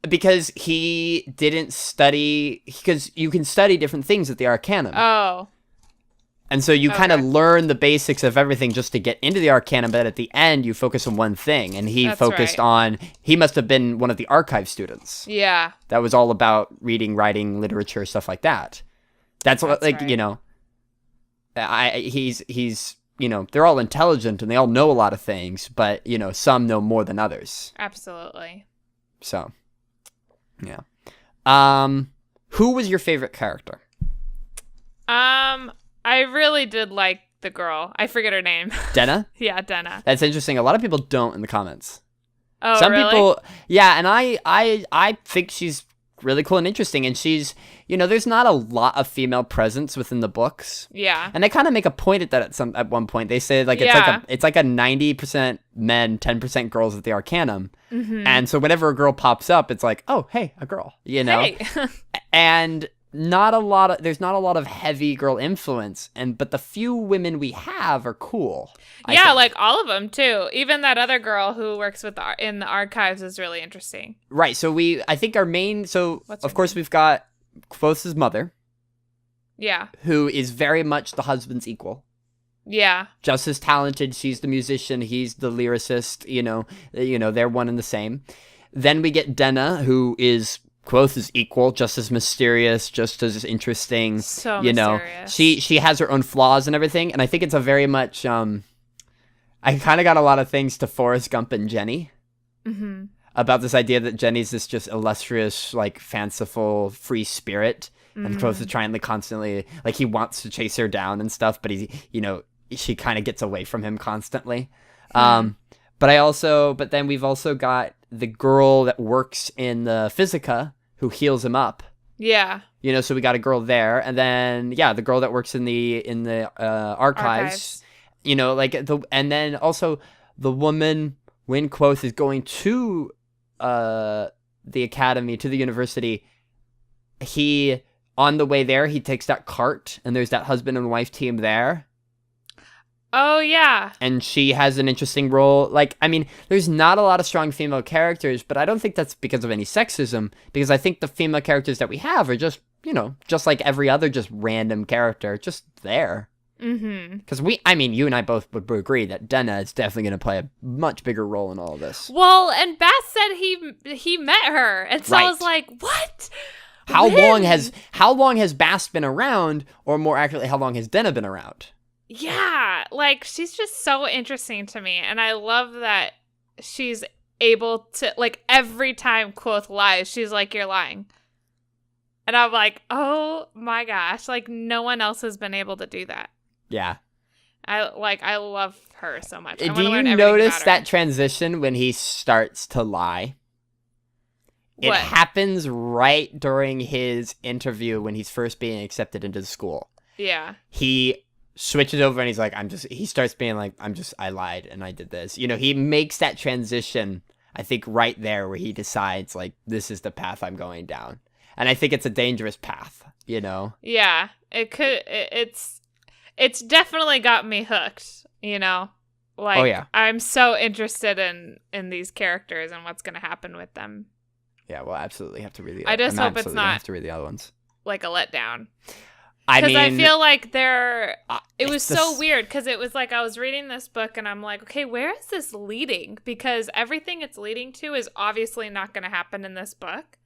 Because he didn't study, because you can study different things at the Arcanum. Oh. And so you kind of learn the basics of everything just to get into the Arcanum, but at the end you focus on one thing. And he focused on, he must have been one of the archive students. Yeah. That was all about reading, writing, literature, stuff like that. That's what, like, right. You know, he's, you know, they're all intelligent and they all know a lot of things, but, you know, some know more than others. Absolutely. So, yeah. Who was your favorite character? I really did like the girl. I forget her name. Denna? Yeah, Denna. That's interesting. A lot of people don't in the comments. Oh, some really? people, yeah, and I think she's really cool and interesting, and she's, you know, there's not a lot of female presence within the books. Yeah. And they kind of make a point at that at one point. They say like it's like a 90% men, 10% girls at the Arcanum. Mm-hmm. And so whenever a girl pops up, it's like, oh, hey, a girl, you know. Hey. And there's not a lot of heavy girl influence, but the few women we have are cool. Yeah, like all of them too. Even that other girl who works in the archives is really interesting. Right. So I think our main. So of course we've got Kvothe's mother. Yeah. Who is very much the husband's equal. Yeah. Just as talented. She's the musician. He's the lyricist. You know, they're one and the same. Then we get Denna, who is Kvothe's equal, just as mysterious, just as interesting. So mysterious. She has her own flaws and everything, and I think it's a very much I kind of got a lot of things to Forrest Gump and Jenny. Mm-hmm. About this idea that Jenny's this just illustrious, like fanciful, free spirit, and Kvothe is trying to constantly, like, he wants to chase her down and stuff, but she kind of gets away from him constantly. But then we've also got the girl that works in the Physica who heals him up. Yeah. You know, so we got a girl there, and then the girl that works in the archives. You know, like and then also the woman when Kvothe is going to the academy, to the university, on the way there he takes that cart and there's that husband and wife team there. Oh, yeah. And she has an interesting role. Like, I mean, there's not a lot of strong female characters, but I don't think that's because of any sexism, because I think the female characters that we have are just, you know, just like every other just random character, just there. Mm-hmm. Because you and I both would agree that Denna is definitely going to play a much bigger role in all of this. Well, and Bath said he met her, and so I was like, what? How long has Bast been around, or more accurately, how long has Denna been around? Yeah, like, she's just so interesting to me, and I love that she's able to, like, every time Quoth lies, she's like, you're lying. And I'm like, oh my gosh, like, no one else has been able to do that. Yeah. I love her so much. Do you notice that transition when he starts to lie? It happens right during his interview when he's first being accepted into the school. Yeah. He switches over and he's like, he starts being like, I lied and I did this. You know, he makes that transition, I think, right there where he decides, like, this is the path I'm going down. And I think it's a dangerous path, you know? Yeah. It's definitely got me hooked, you know? Like, oh, yeah. I'm so interested in these characters and what's going to happen with them. Yeah, we'll absolutely have to read the I just hope it's not have to read the other ones. Like a letdown. Because I feel like it was so weird because it was like I was reading this book and I'm like, okay, where is this leading? Because everything it's leading to is obviously not going to happen in this book.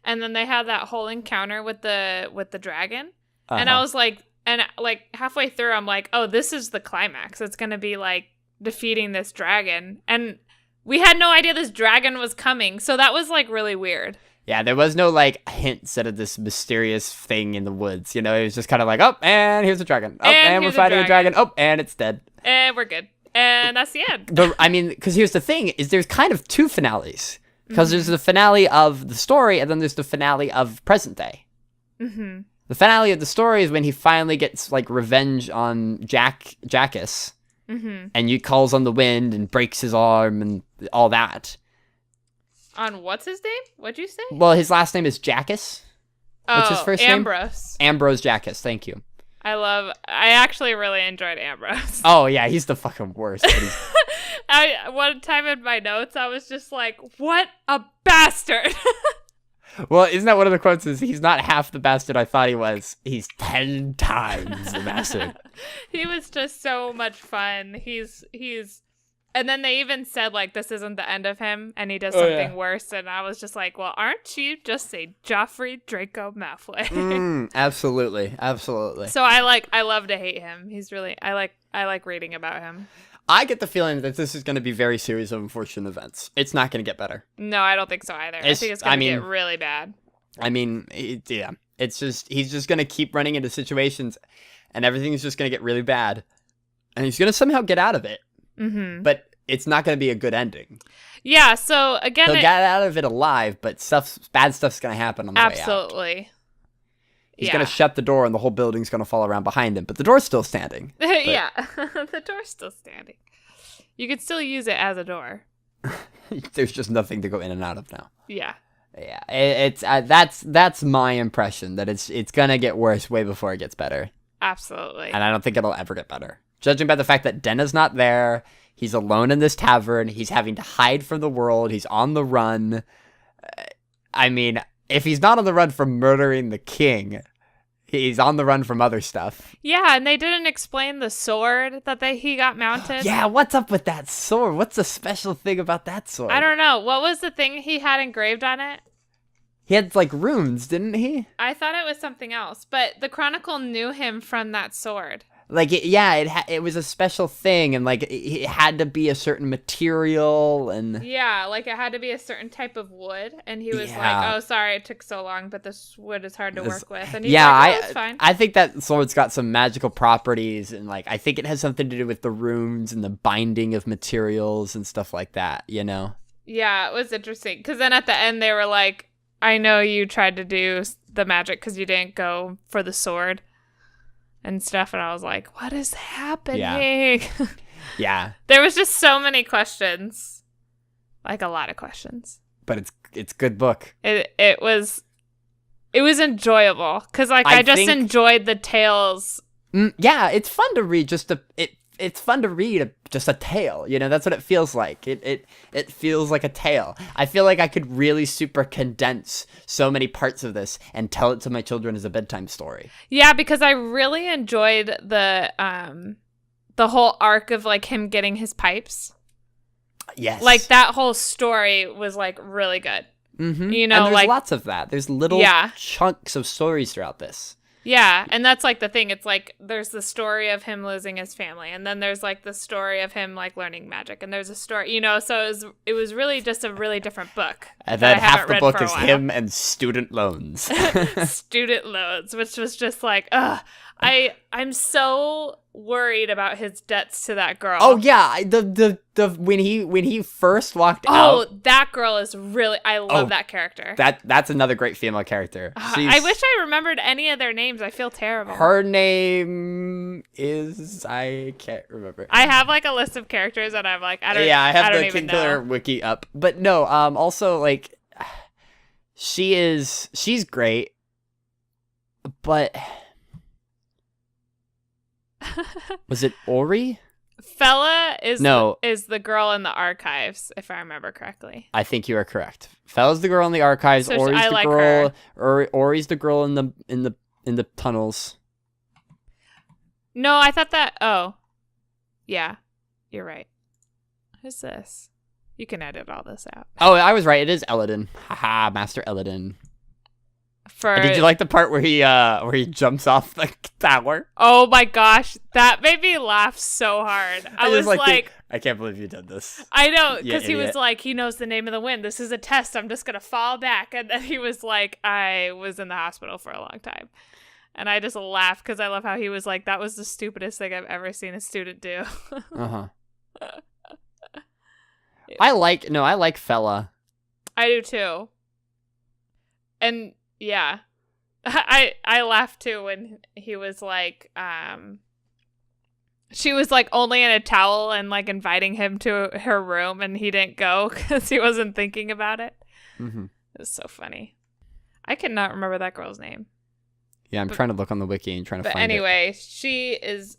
And then they had that whole encounter with the dragon. Uh-huh. And I was like, halfway through, I'm like, oh, this is the climax. It's going to be like defeating this dragon. And we had no idea this dragon was coming. So that was like really weird. Yeah, there was no like hints at this mysterious thing in the woods. You know, it was just kind of like, oh, and here's a dragon. Oh, and we're fighting a dragon. Oh, and it's dead. And we're good. And that's the end. But I mean, because here's the thing, is there's kind of two finales. Because there's the finale of the story, and then there's the finale of present day. Mm-hmm. The finale of the story is when he finally gets, like, revenge on Jackus. Mm-hmm. And he calls on the wind and breaks his arm and all that. On what's his name? What'd you say? Well, his last name is Jackus. What's his first name? Ambrose. Ambrose Jackus, thank you. I actually really enjoyed Ambrose. Oh, yeah, he's the fucking worst. One time in my notes, I was just like, what a bastard. Well, isn't that one of the quotes is, he's not half the bastard I thought he was. He's 10 times the bastard. He was just so much fun. He's and then they even said, like, this isn't the end of him, and he does something worse. And I was just like, well, aren't you just a Joffrey Draco Malfoy? Absolutely. Absolutely. So I love to hate him. He's really, I like reading about him. I get the feeling that this is going to be very series of unfortunate events. It's not going to get better. No, I don't think so either. I think it's going to get really bad. I mean, yeah. It's just, he's just going to keep running into situations, and everything's just going to get really bad. And he's going to somehow get out of it. Mm-hmm. But it's not going to be a good ending. Yeah, so again... He'll get out of it alive, but bad stuff's going to happen on the way out. Absolutely. He's going to shut the door and the whole building's going to fall around behind him. But the door's still standing. Yeah, the door's still standing. You could still use it as a door. There's just nothing to go in and out of now. Yeah. Yeah, it's that's my impression, that it's going to get worse way before it gets better. Absolutely. And I don't think it'll ever get better. Judging by the fact that Denna's not there, he's alone in this tavern, he's having to hide from the world, he's on the run. I mean, if he's not on the run from murdering the king, he's on the run from other stuff. Yeah, and they didn't explain the sword that he got mounted. Yeah, what's up with that sword? What's the special thing about that sword? I don't know. What was the thing he had engraved on it? He had, like, runes, didn't he? I thought it was something else, but the Chronicle knew him from that sword. Like, it was a special thing, and, like, it had to be a certain material, and... Yeah, like, it had to be a certain type of wood, and he was like, oh, sorry, it took so long, but this wood is hard to work with, and he's like, oh, it's fine. I think that sword's got some magical properties, and, like, I think it has something to do with the runes and the binding of materials and stuff like that, you know? Yeah, it was interesting, because then at the end, they were like, I know you tried to do the magic because you didn't go for the sword and stuff, and I was like, what is happening? Yeah. There was just so many questions. Like, a lot of questions. But it's good book. It was enjoyable, because, like, I just enjoyed the tales. Yeah, it's fun to read, it's fun to read just a tale. That's what it feels like. It feels like a tale. I feel like I could really super condense so many parts of this and tell it to my children as a bedtime story. Yeah, because I really enjoyed the whole arc of like him getting his pipes. Yes. Like that whole story was like really good. Mm-hmm. And there's like lots of that. There's little chunks of stories throughout this. Yeah, and that's like the thing. It's like there's the story of him losing his family, and then there's like the story of him like learning magic, and there's a story, so it was really just a really different book. And then half the book is him and student loans. Student loans, which was just like, I'm so worried about his debts to that girl. Oh yeah, the when he first walked out. Oh, that girl is really. I love that character. That's another great female character. I wish I remembered any of their names. I feel terrible. Her name is I can't remember. I have like a list of characters, and I'm like, I don't. Yeah, I have the King Killer wiki up, but no. Also like, she's great, but. Was it Ori? Fella is the girl in the archives, if I remember correctly. I think you are correct. Fella's the girl in the archives. So Ori's the girl. Ori's the girl in the tunnels. No, I thought that. Oh, yeah, you're right. Who's this? You can edit all this out. Oh, I was right. It is Eladin. Haha, Master Eladin. Did you like the part where he jumps off the tower? Oh my gosh, that made me laugh so hard. I was like, I can't believe you did this. I know, because he was like, he knows the name of the wind. This is a test. I'm just gonna fall back, and then he was like, I was in the hospital for a long time, and I just laughed because I love how he was like, that was the stupidest thing I've ever seen a student do. I like Fella. I do too, and. Yeah. I laughed too when he was like, she was like only in a towel and like inviting him to her room, and he didn't go because he wasn't thinking about it. Mm-hmm. It was so funny. I cannot remember that girl's name. Yeah, I'm trying to look on the wiki and trying to find it. But anyway, she is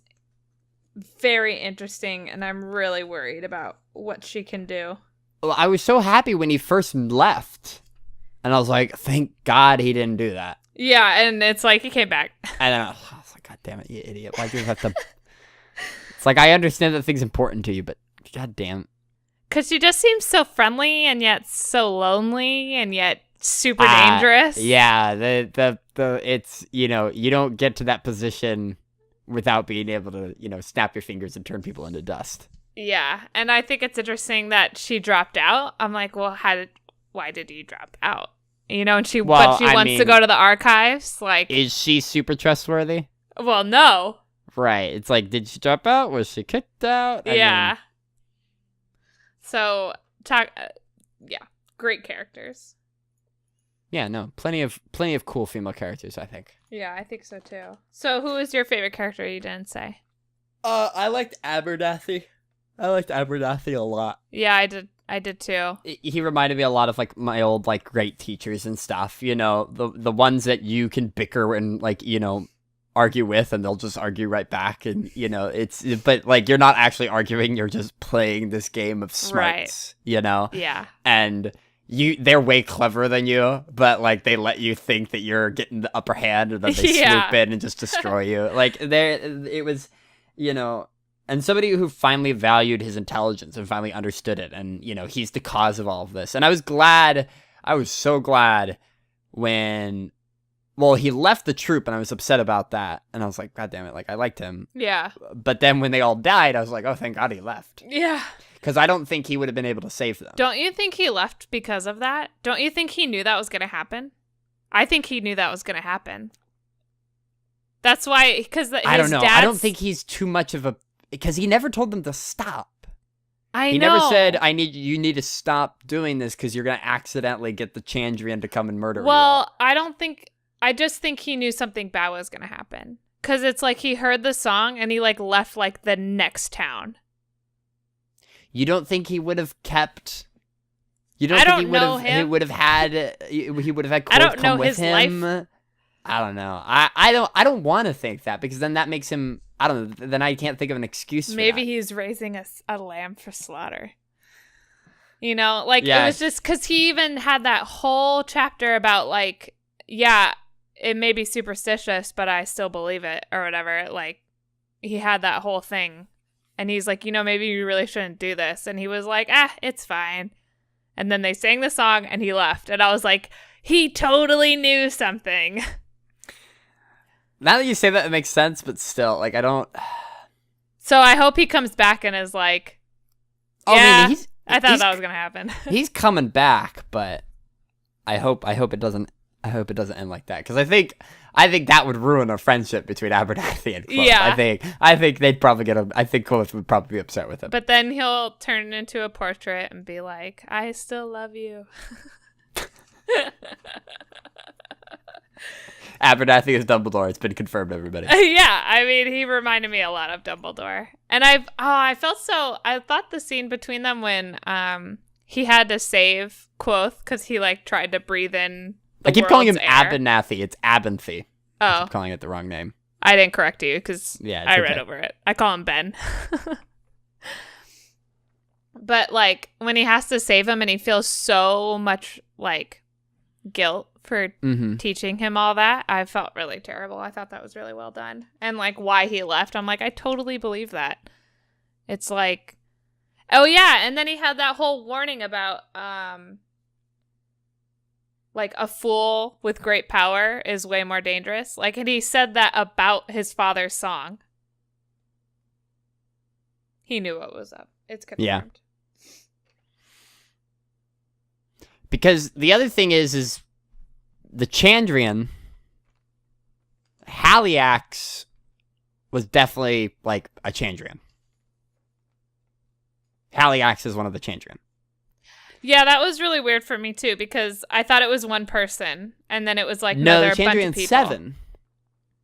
very interesting, and I'm really worried about what she can do. Well, I was so happy when he first left. And I was like, thank God he didn't do that. Yeah, and it's like he came back. And then I was like, God damn it, you idiot. Why do you have to... It's like, I understand that thing's important to you, but God damn. Because she just seems so friendly and yet so lonely and yet super dangerous. Yeah, it's, you don't get to that position without being able to, snap your fingers and turn people into dust. Yeah, and I think it's interesting that she dropped out. I'm like, well, why did you drop out? And she wants to go to the archives. Like, is she super trustworthy? Well, no. Right. It's like, did she drop out? Was she kicked out? Yeah. So, great characters. Yeah, no, plenty of cool female characters, I think. Yeah, I think so too. So, who is your favorite character you didn't say? I liked Abernathy. I liked Abernathy a lot. Yeah, I did too. He reminded me a lot of like my old like great teachers and stuff, the ones that you can bicker and like, argue with, and they'll just argue right back, and but like you're not actually arguing, you're just playing this game of smarts, right. Yeah. And they're way cleverer than you, but like they let you think that you're getting the upper hand, and then they swoop in and just destroy you. Like it was, and somebody who finally valued his intelligence and finally understood it. And, he's the cause of all of this. And I was so glad when, he left the troop, and I was upset about that. And I was like, God damn it, like, I liked him. Yeah. But then when they all died, I was like, oh, thank God he left. Yeah. Because I don't think he would have been able to save them. Don't you think he left because of that? Don't you think he knew that was going to happen? I think he knew that was going to happen. That's why, because I don't know. I don't think he's too much of a... Because he never told them to stop. He never said, you need to stop doing this because you're going to accidentally get the Chandrian to come and murder you. Well, I just think he knew something bad was going to happen. Because it's like he heard the song and he like left like the next town. You don't think he would have kept... You don't think he would have had Quoth come with him? Life. I don't know. I don't want to think that, because then that makes him I don't know. Then I can't think of an excuse for Maybe that. he's raising a lamb for slaughter. You know, like, Yeah. it was just because he even had that whole chapter about, like, yeah, it may be superstitious, but I still believe it, or whatever. Like, he had that whole thing. And he's like, maybe you really shouldn't do this. And he was like, it's fine. And then they sang the song, and he left. And I was like, he totally knew something. Now that you say that, it makes sense, but still, like, I don't... So I hope he comes back and is like, I thought that was gonna happen. He's coming back, but I hope it doesn't end like that, because I think that would ruin a friendship between Abernathy and Quoth. Yeah. I think they'd probably I think Quoth would probably be upset with him. But then he'll turn it into a portrait and be like, I still love you. Abernathy is Dumbledore. It's been confirmed, everybody. Yeah, I mean, he reminded me a lot of Dumbledore. And I thought the scene between them when he had to save Quoth because he, like, tried to breathe in the I keep calling him air. Abernathy. It's Abenthy. I Oh, keep calling it the wrong name. I didn't correct you because I read okay. over it. I call him Ben. But, like, when he has to save him and he feels so much, like, guilt for teaching him all that, I felt really terrible. I thought that was really well done. And, like, why he left, I'm like, I totally believe that. It's like, oh, yeah, and then he had that whole warning about, like, a fool with great power is way more dangerous. Like, and he said that about his father's song. He knew what was up. It's confirmed. Yeah. Because the other thing is the Chandrian, Haliax was definitely, like, a Chandrian. Haliax is one of the Chandrian. Yeah, that was really weird for me, too, because I thought it was one person, and then it was, like, another bunch of Chandrian's people. 7.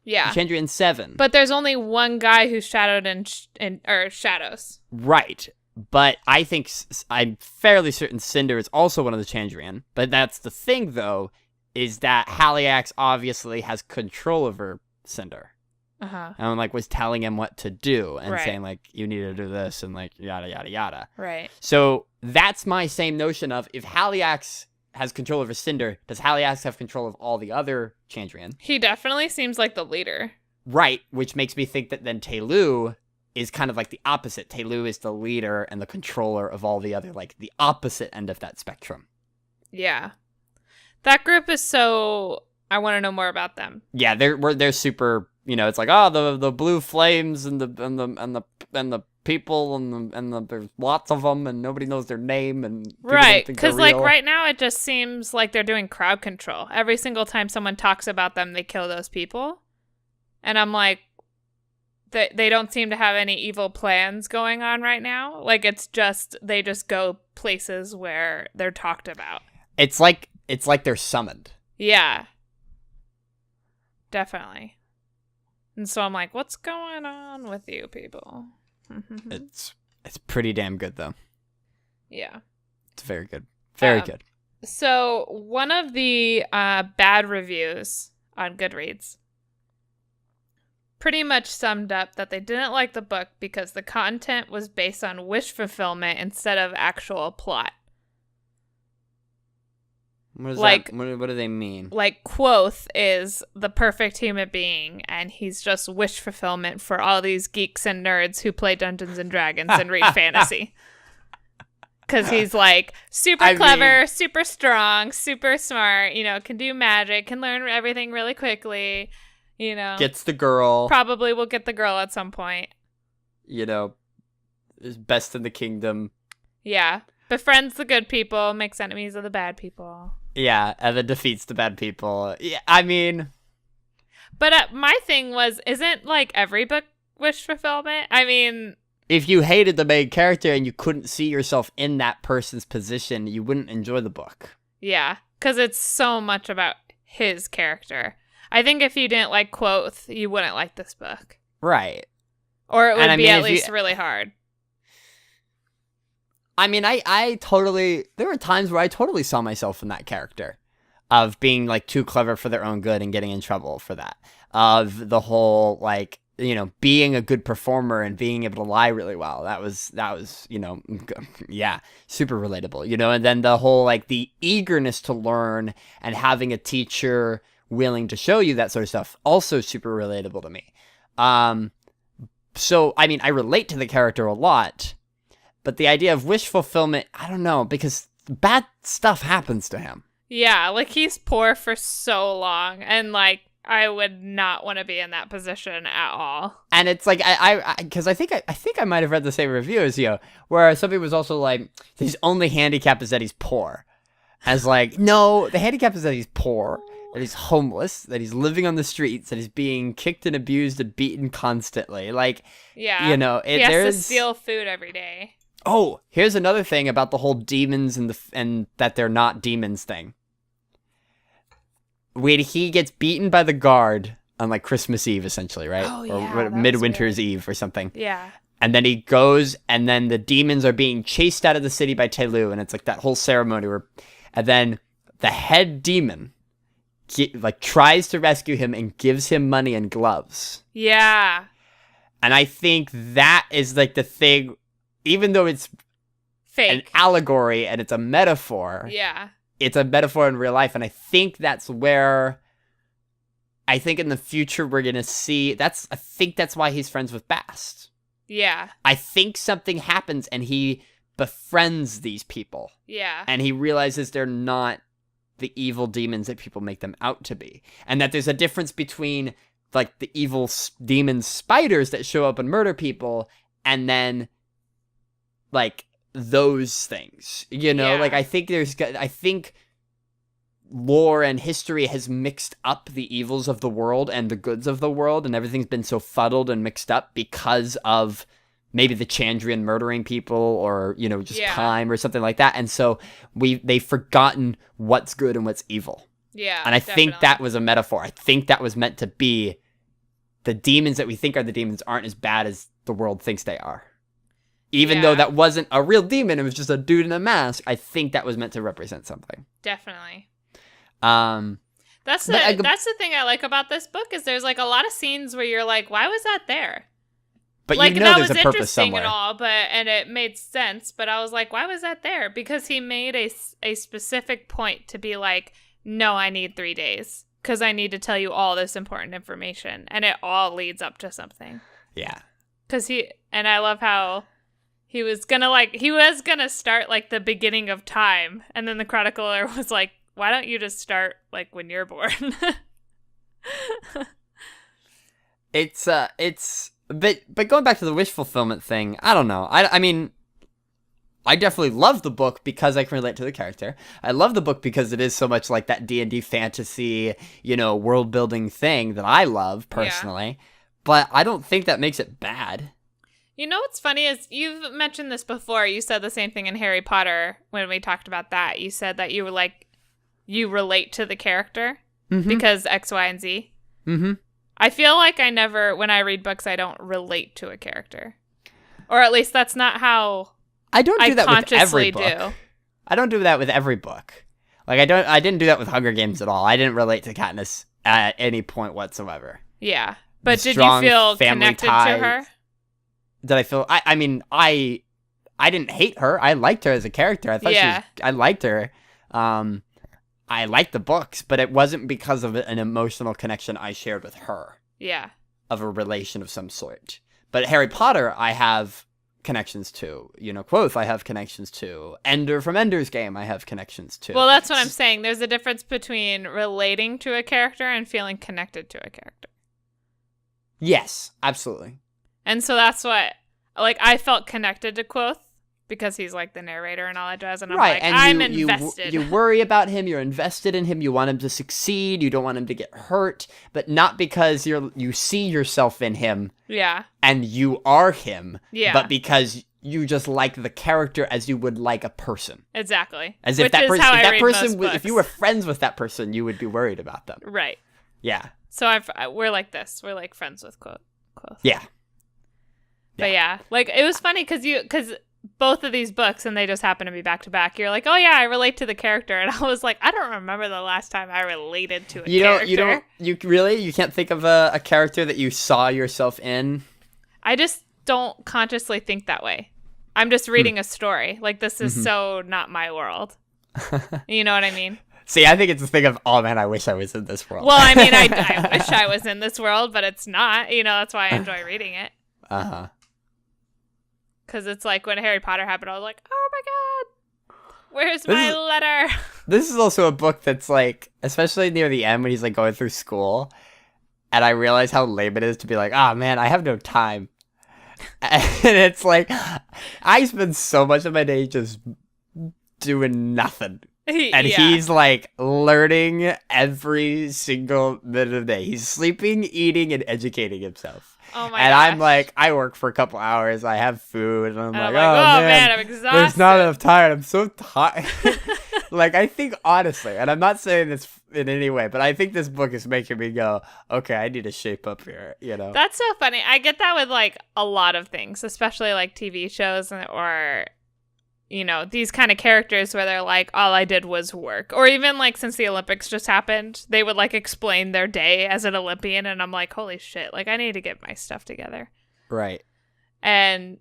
Yeah. The Chandrian's 7. But there's only one guy who's shadowed or shadows. Right. But I think, I'm fairly certain Cinder is also one of the Chandrian. But that's the thing, though, is that Haliax obviously has control over Cinder. Uh-huh. And, like, was telling him what to do and Right. saying, like, you need to do this and, like, yada, yada, yada. Right. So that's my same notion of, if Haliax has control over Cinder, does Haliax have control of all the other Chandrian? He definitely seems like the leader. Right, which makes me think that then Telu is kind of like the opposite. Telu is the leader and the controller of all the other, like, the opposite end of that spectrum. Yeah. That group is so... I want to know more about them. Yeah, they're super, it's like, the blue flames and the people and there's lots of them and nobody knows their name and people don't Right, think they're because, like, real. right now it just seems like they're doing crowd control. Every single time someone talks about them, they kill those people. And I'm like, they don't seem to have any evil plans going on right now. Like, it's just, they just go places where they're talked about. It's like they're summoned. Yeah. Definitely. And so I'm like, what's going on with you people? It's pretty damn good, though. Yeah. It's very good. Very good. So one of the bad reviews on Goodreads pretty much summed up that they didn't like the book because the content was based on wish fulfillment instead of actual plot. What do they mean? Like, Quoth is the perfect human being, and he's just wish fulfillment for all these geeks and nerds who play Dungeons and Dragons and read fantasy. Because he's, like, super clever, super strong, super smart, can do magic, can learn everything really quickly, Gets the girl. Probably will get the girl at some point. Is best in the kingdom. Yeah. Befriends the good people, makes enemies of the bad people. Yeah, and then defeats the bad people. Yeah, I mean... But my thing was, isn't, like, every book wish fulfillment? I mean... If you hated the main character and you couldn't see yourself in that person's position, you wouldn't enjoy the book. Yeah, because it's so much about his character. I think if you didn't like Quoth, you wouldn't like this book. Right. Or it would be at least really hard. I mean, I totally... There were times where I totally saw myself in that character. Of being, like, too clever for their own good and getting in trouble for that. Of the whole, like, being a good performer and being able to lie really well. That was, yeah, super relatable, and then the whole, like, the eagerness to learn and having a teacher willing to show you that sort of stuff, also super relatable to me. So, I mean, I relate to the character a lot, but the idea of wish fulfillment, I don't know, because bad stuff happens to him. Yeah, like, he's poor for so long, and, like, I would not want to be in that position at all. And it's like, because I think I might have read the same review as you, where somebody was also like, his only handicap is that he's poor. As like, no, the handicap is that he's poor, that he's homeless, that he's living on the streets, that he's being kicked and abused and beaten constantly. Like, yeah, he has to steal food every day. Oh, here's another thing about the whole demons and that they're not demons thing. When he gets beaten by the guard on, like, Christmas Eve, essentially, right? Oh, yeah, or Midwinter's Eve or something. Yeah. And then he goes, and then the demons are being chased out of the city by Telu, and it's like that whole ceremony and then the head demon, tries to rescue him and gives him money and gloves. Yeah. And I think that is, like, the thing, even though it's fake, an allegory and it's a metaphor. Yeah. It's a metaphor in real life, and I think that's where, I think in the future we're going to see, I think that's why he's friends with Bast. Yeah. I think something happens and he befriends these people. Yeah. And he realizes they're not the evil demons that people make them out to be. And that there's a difference between, like, the evil demon spiders that show up and murder people, and then, like, those things, Yeah. Like, I think lore and history has mixed up the evils of the world and the goods of the world, and everything's been so fuddled and mixed up because of maybe the Chandrian murdering people, or time or something like that. And so they've forgotten what's good and what's evil. Yeah. And I think that was a metaphor. I think that was meant to be, the demons that we think are the demons aren't as bad as the world thinks they are. Even though that wasn't a real demon, it was just a dude in a mask. I think that was meant to represent something. Definitely. That's the thing I like about this book, is there's, like, a lot of scenes where you're like, why was that there? But like, that there's was a purpose somewhere. And all, and it made sense. But I was like, why was that there? Because he made a specific point to be like, no, I need 3 days because I need to tell you all this important information, and it all leads up to something. Yeah. And I love how he was gonna start, like, the beginning of time, and then the chronicler was like, why don't you just start, like, when you're born? But going back to the wish fulfillment thing, I don't know. I mean, I definitely love the book because I can relate to the character. I love the book because it is so much like that D&D fantasy, world building thing that I love personally. Yeah. But I don't think that makes it bad. What's funny is, you've mentioned this before. You said the same thing in Harry Potter when we talked about that. You said that you were like, you relate to the character because X, Y, and Z. Mm-hmm. I feel like when I read books, I don't relate to a character. Or at least that's not how I don't do that with every book. Do. I don't do that with every book. Like, I didn't do that with Hunger Games at all. I didn't relate to Katniss at any point whatsoever. Yeah. But did you feel connected to her? Did I feel... I mean, I didn't hate her. I liked her as a character. I thought I liked her. I liked the books, but it wasn't because of an emotional connection I shared with her. Yeah. Of a relation of some sort. But Harry Potter, I have connections to. Quoth, I have connections to. Ender from Ender's Game, I have connections to. Well, that's what I'm saying. There's a difference between relating to a character and feeling connected to a character. Yes, absolutely. And so that's what, like, I felt connected to Quoth because he's, like, the narrator and all that jazz, and I'm like, and I'm invested. You worry about him, you're invested in him, you want him to succeed, you don't want him to get hurt, but not because you see yourself in him. Yeah. And you are him. Yeah. But because you just like the character as you would like a person. Exactly. As if that person, if you were friends with that person, you would be worried about them. Right. Yeah. So we're like this. We're like friends with Quoth. Yeah. But yeah, like, it was funny because both of these books and they just happen to be back to back, you're like, oh yeah, I relate to the character. And I was like, I don't remember the last time I related to a character. You can't think of a character that you saw yourself in? I just don't consciously think that way. I'm just reading a story. Like, this is so not my world. You know what I mean? See, I think it's a thing of, oh man, I wish I was in this world. Well, I mean, I wish I was in this world, but it's not. You know, that's why I enjoy reading it. Uh-huh. Because it's like when Harry Potter happened, I was like, oh my God, where's my letter? This is also a book that's like, especially near the end when he's like going through school, and I realize how lame it is to be like, oh man, I have no time. And it's like, I spend so much of my day just doing nothing. And he's like learning every single minute of the day. He's sleeping, eating, and educating himself. Oh my and gosh. I'm like, I work for a couple hours, I have food, and I'm like, oh man, I'm exhausted. There's not enough time. I'm so tired. Like, I think honestly, and I'm not saying this in any way, but I think this book is making me go, okay, I need to shape up here, you know? That's so funny. I get that with like a lot of things, especially like TV shows or, you know, these kind of characters where they're like, all I did was work. Or even like since the Olympics just happened, they would like explain their day as an Olympian. And I'm like, holy shit, like I need to get my stuff together. Right. And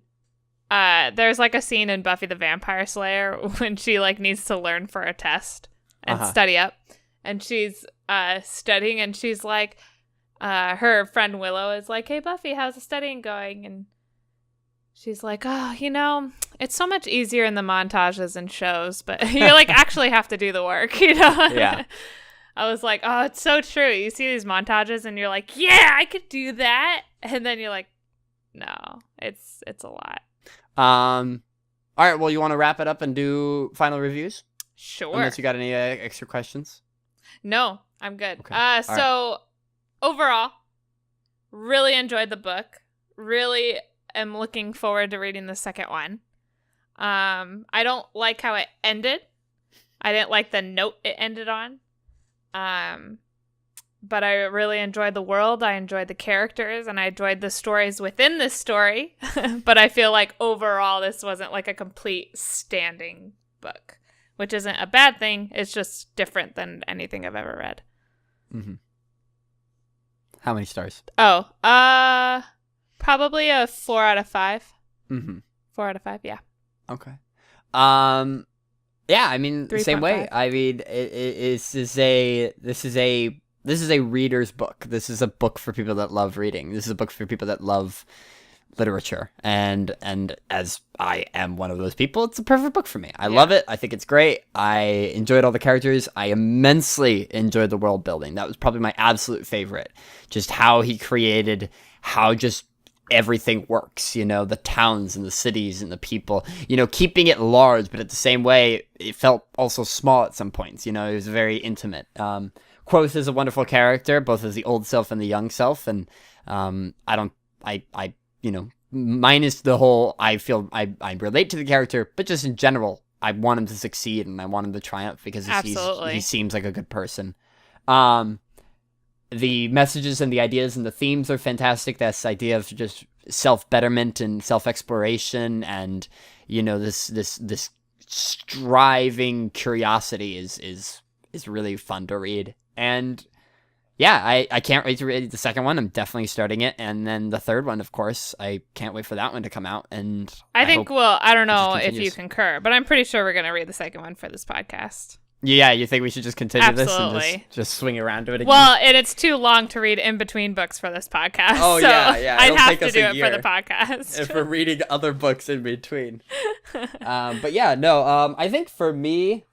there's like a scene in Buffy the Vampire Slayer when she like needs to learn for a test and study up. And she's studying and she's like, her friend Willow is like, hey, Buffy, how's the studying going? And she's like, oh, you know, it's so much easier in the montages and shows, but you like actually have to do the work, you know? Yeah. I was like, oh, it's so true. You see these montages and you're like, yeah, I could do that. And then you're like, no, it's a lot. All right, well, you want to wrap it up and do final reviews? Sure. Unless you got any extra questions? No, I'm good. Okay. So overall, really enjoyed the book. Really am looking forward to reading the second one. I don't like how it ended. I didn't like the note it ended on. But I really enjoyed the world. I enjoyed the characters, and I enjoyed the stories within this story. But I feel like overall, this wasn't like a complete standing book, which isn't a bad thing. It's just different than anything I've ever read. Mm-hmm. How many stars? Oh, probably a 4 out of 5. Mm-hmm. 4 out of 5, yeah. Okay. Yeah, I mean, the same way. 3.5. I mean, this is a reader's book. This is a book for people that love reading. This is a book for people that love literature. And as I am one of those people, it's a perfect book for me. I love it. I think it's great. I enjoyed all the characters. I immensely enjoyed the world building. That was probably my absolute favorite. Just how he created, how just everything works, you know, the towns and the cities and the people, you know, keeping it large, but at the same way, it felt also small at some points, you know, it was very intimate. Quoth is a wonderful character, both as the old self and the young self, and you know, minus the whole, I feel I relate to the character, but just in general, I want him to succeed and I want him to triumph because he seems like a good person. The messages and the ideas and the themes are fantastic. This idea of just self-betterment and self-exploration and, you know, this striving curiosity is really fun to read. And yeah, I can't wait to read the second one. I'm definitely starting it. And then the third one, of course, I can't wait for that one to come out. And I think, well, I don't know if you concur, but I'm pretty sure we're going to read the second one for this podcast. Yeah, you think we should just continue Absolutely. This and just swing around to it again? Well, and it's too long to read in between books for this podcast. Oh, so yeah. I'd have to do it for the podcast. If we're reading other books in between. But yeah, no, I think for me,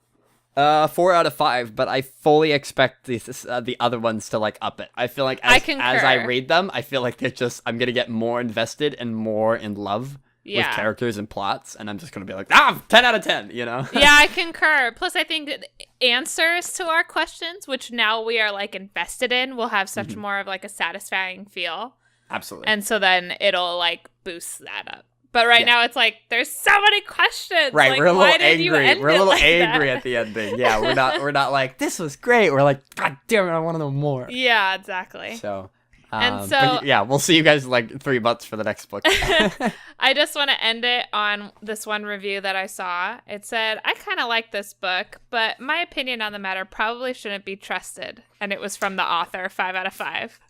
4 out of 5, but I fully expect the other ones to like up it. I feel like as I read them, I feel like I'm going to get more invested and more in love. With characters and plots, and I'm just gonna be like, 10 out of 10, you know? Yeah, I concur. Plus, I think answers to our questions, which now we are like invested in, will have such more of like a satisfying feel. Absolutely. And so then it'll like boost that up. But right now it's like, there's so many questions. Right, like, we're a little angry. We're a little angry at the ending. Yeah, we're not like, this was great. We're like, God damn it, I want to know more. Yeah, exactly. So, And so, but yeah, we'll see you guys in like 3 months for the next book. I just want to end it on this one review that I saw. It said, I kind of like this book, but my opinion on the matter probably shouldn't be trusted. And it was from the author, 5 out of 5.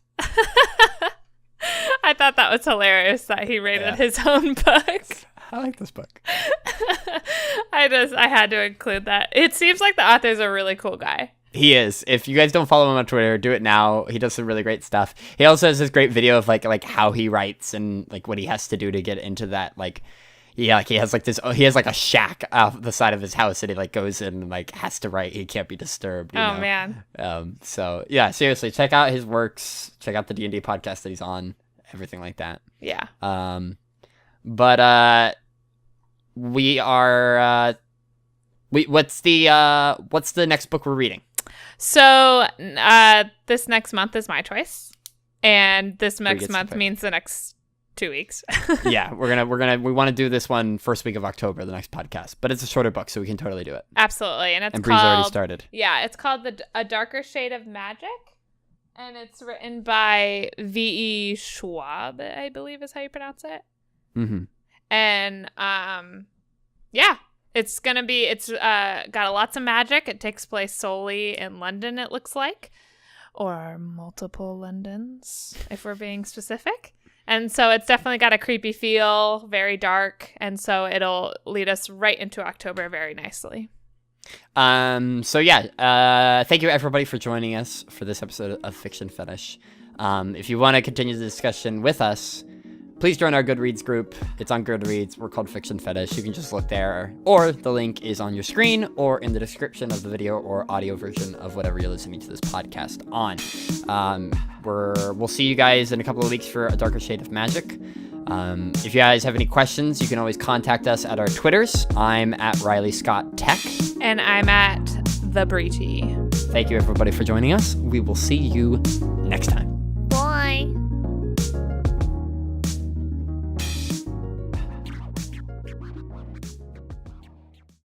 I thought that was hilarious that he rated his own book. I like this book. I had to include that. It seems like the author's a really cool guy. He is. If you guys don't follow him on Twitter, do it now. He does some really great stuff. He also has this great video of like how he writes and like what he has to do to get into that. Like, yeah, like he has like a shack off the side of his house and he like goes in and like has to write. He can't be disturbed. You know? Man. So yeah, seriously, check out his works. Check out the D&D podcast that he's on. Everything like that. Yeah. But we are. What's the next book we're reading? So this next month is my choice, and this next month means the next 2 weeks. Yeah, we want to do this one first week of October, the next podcast, but it's a shorter book, so we can totally do it. Absolutely, and Bree's already started. Yeah, it's called A Darker Shade of Magic, and it's written by V.E. Schwab, I believe is how you pronounce it. Mm-hmm. And yeah. It's got lots of magic. It takes place solely in London, it looks like, or multiple Londons, if we're being specific. And so it's definitely got a creepy feel, very dark, and so it'll lead us right into October very nicely. So yeah, thank you everybody for joining us for this episode of Fiction Fetish. If you want to continue the discussion with us, please join our Goodreads group. It's on Goodreads. We're called Fiction Fetish. You can just look there, or the link is on your screen or in the description of the video or audio version of whatever you're listening to this podcast on. We'll see you guys in a couple of weeks for A Darker Shade of Magic. If you guys have any questions, you can always contact us at our Twitters. I'm at Riley Scott Tech. And I'm at the Bri. Thank you everybody for joining us. We will see you next time.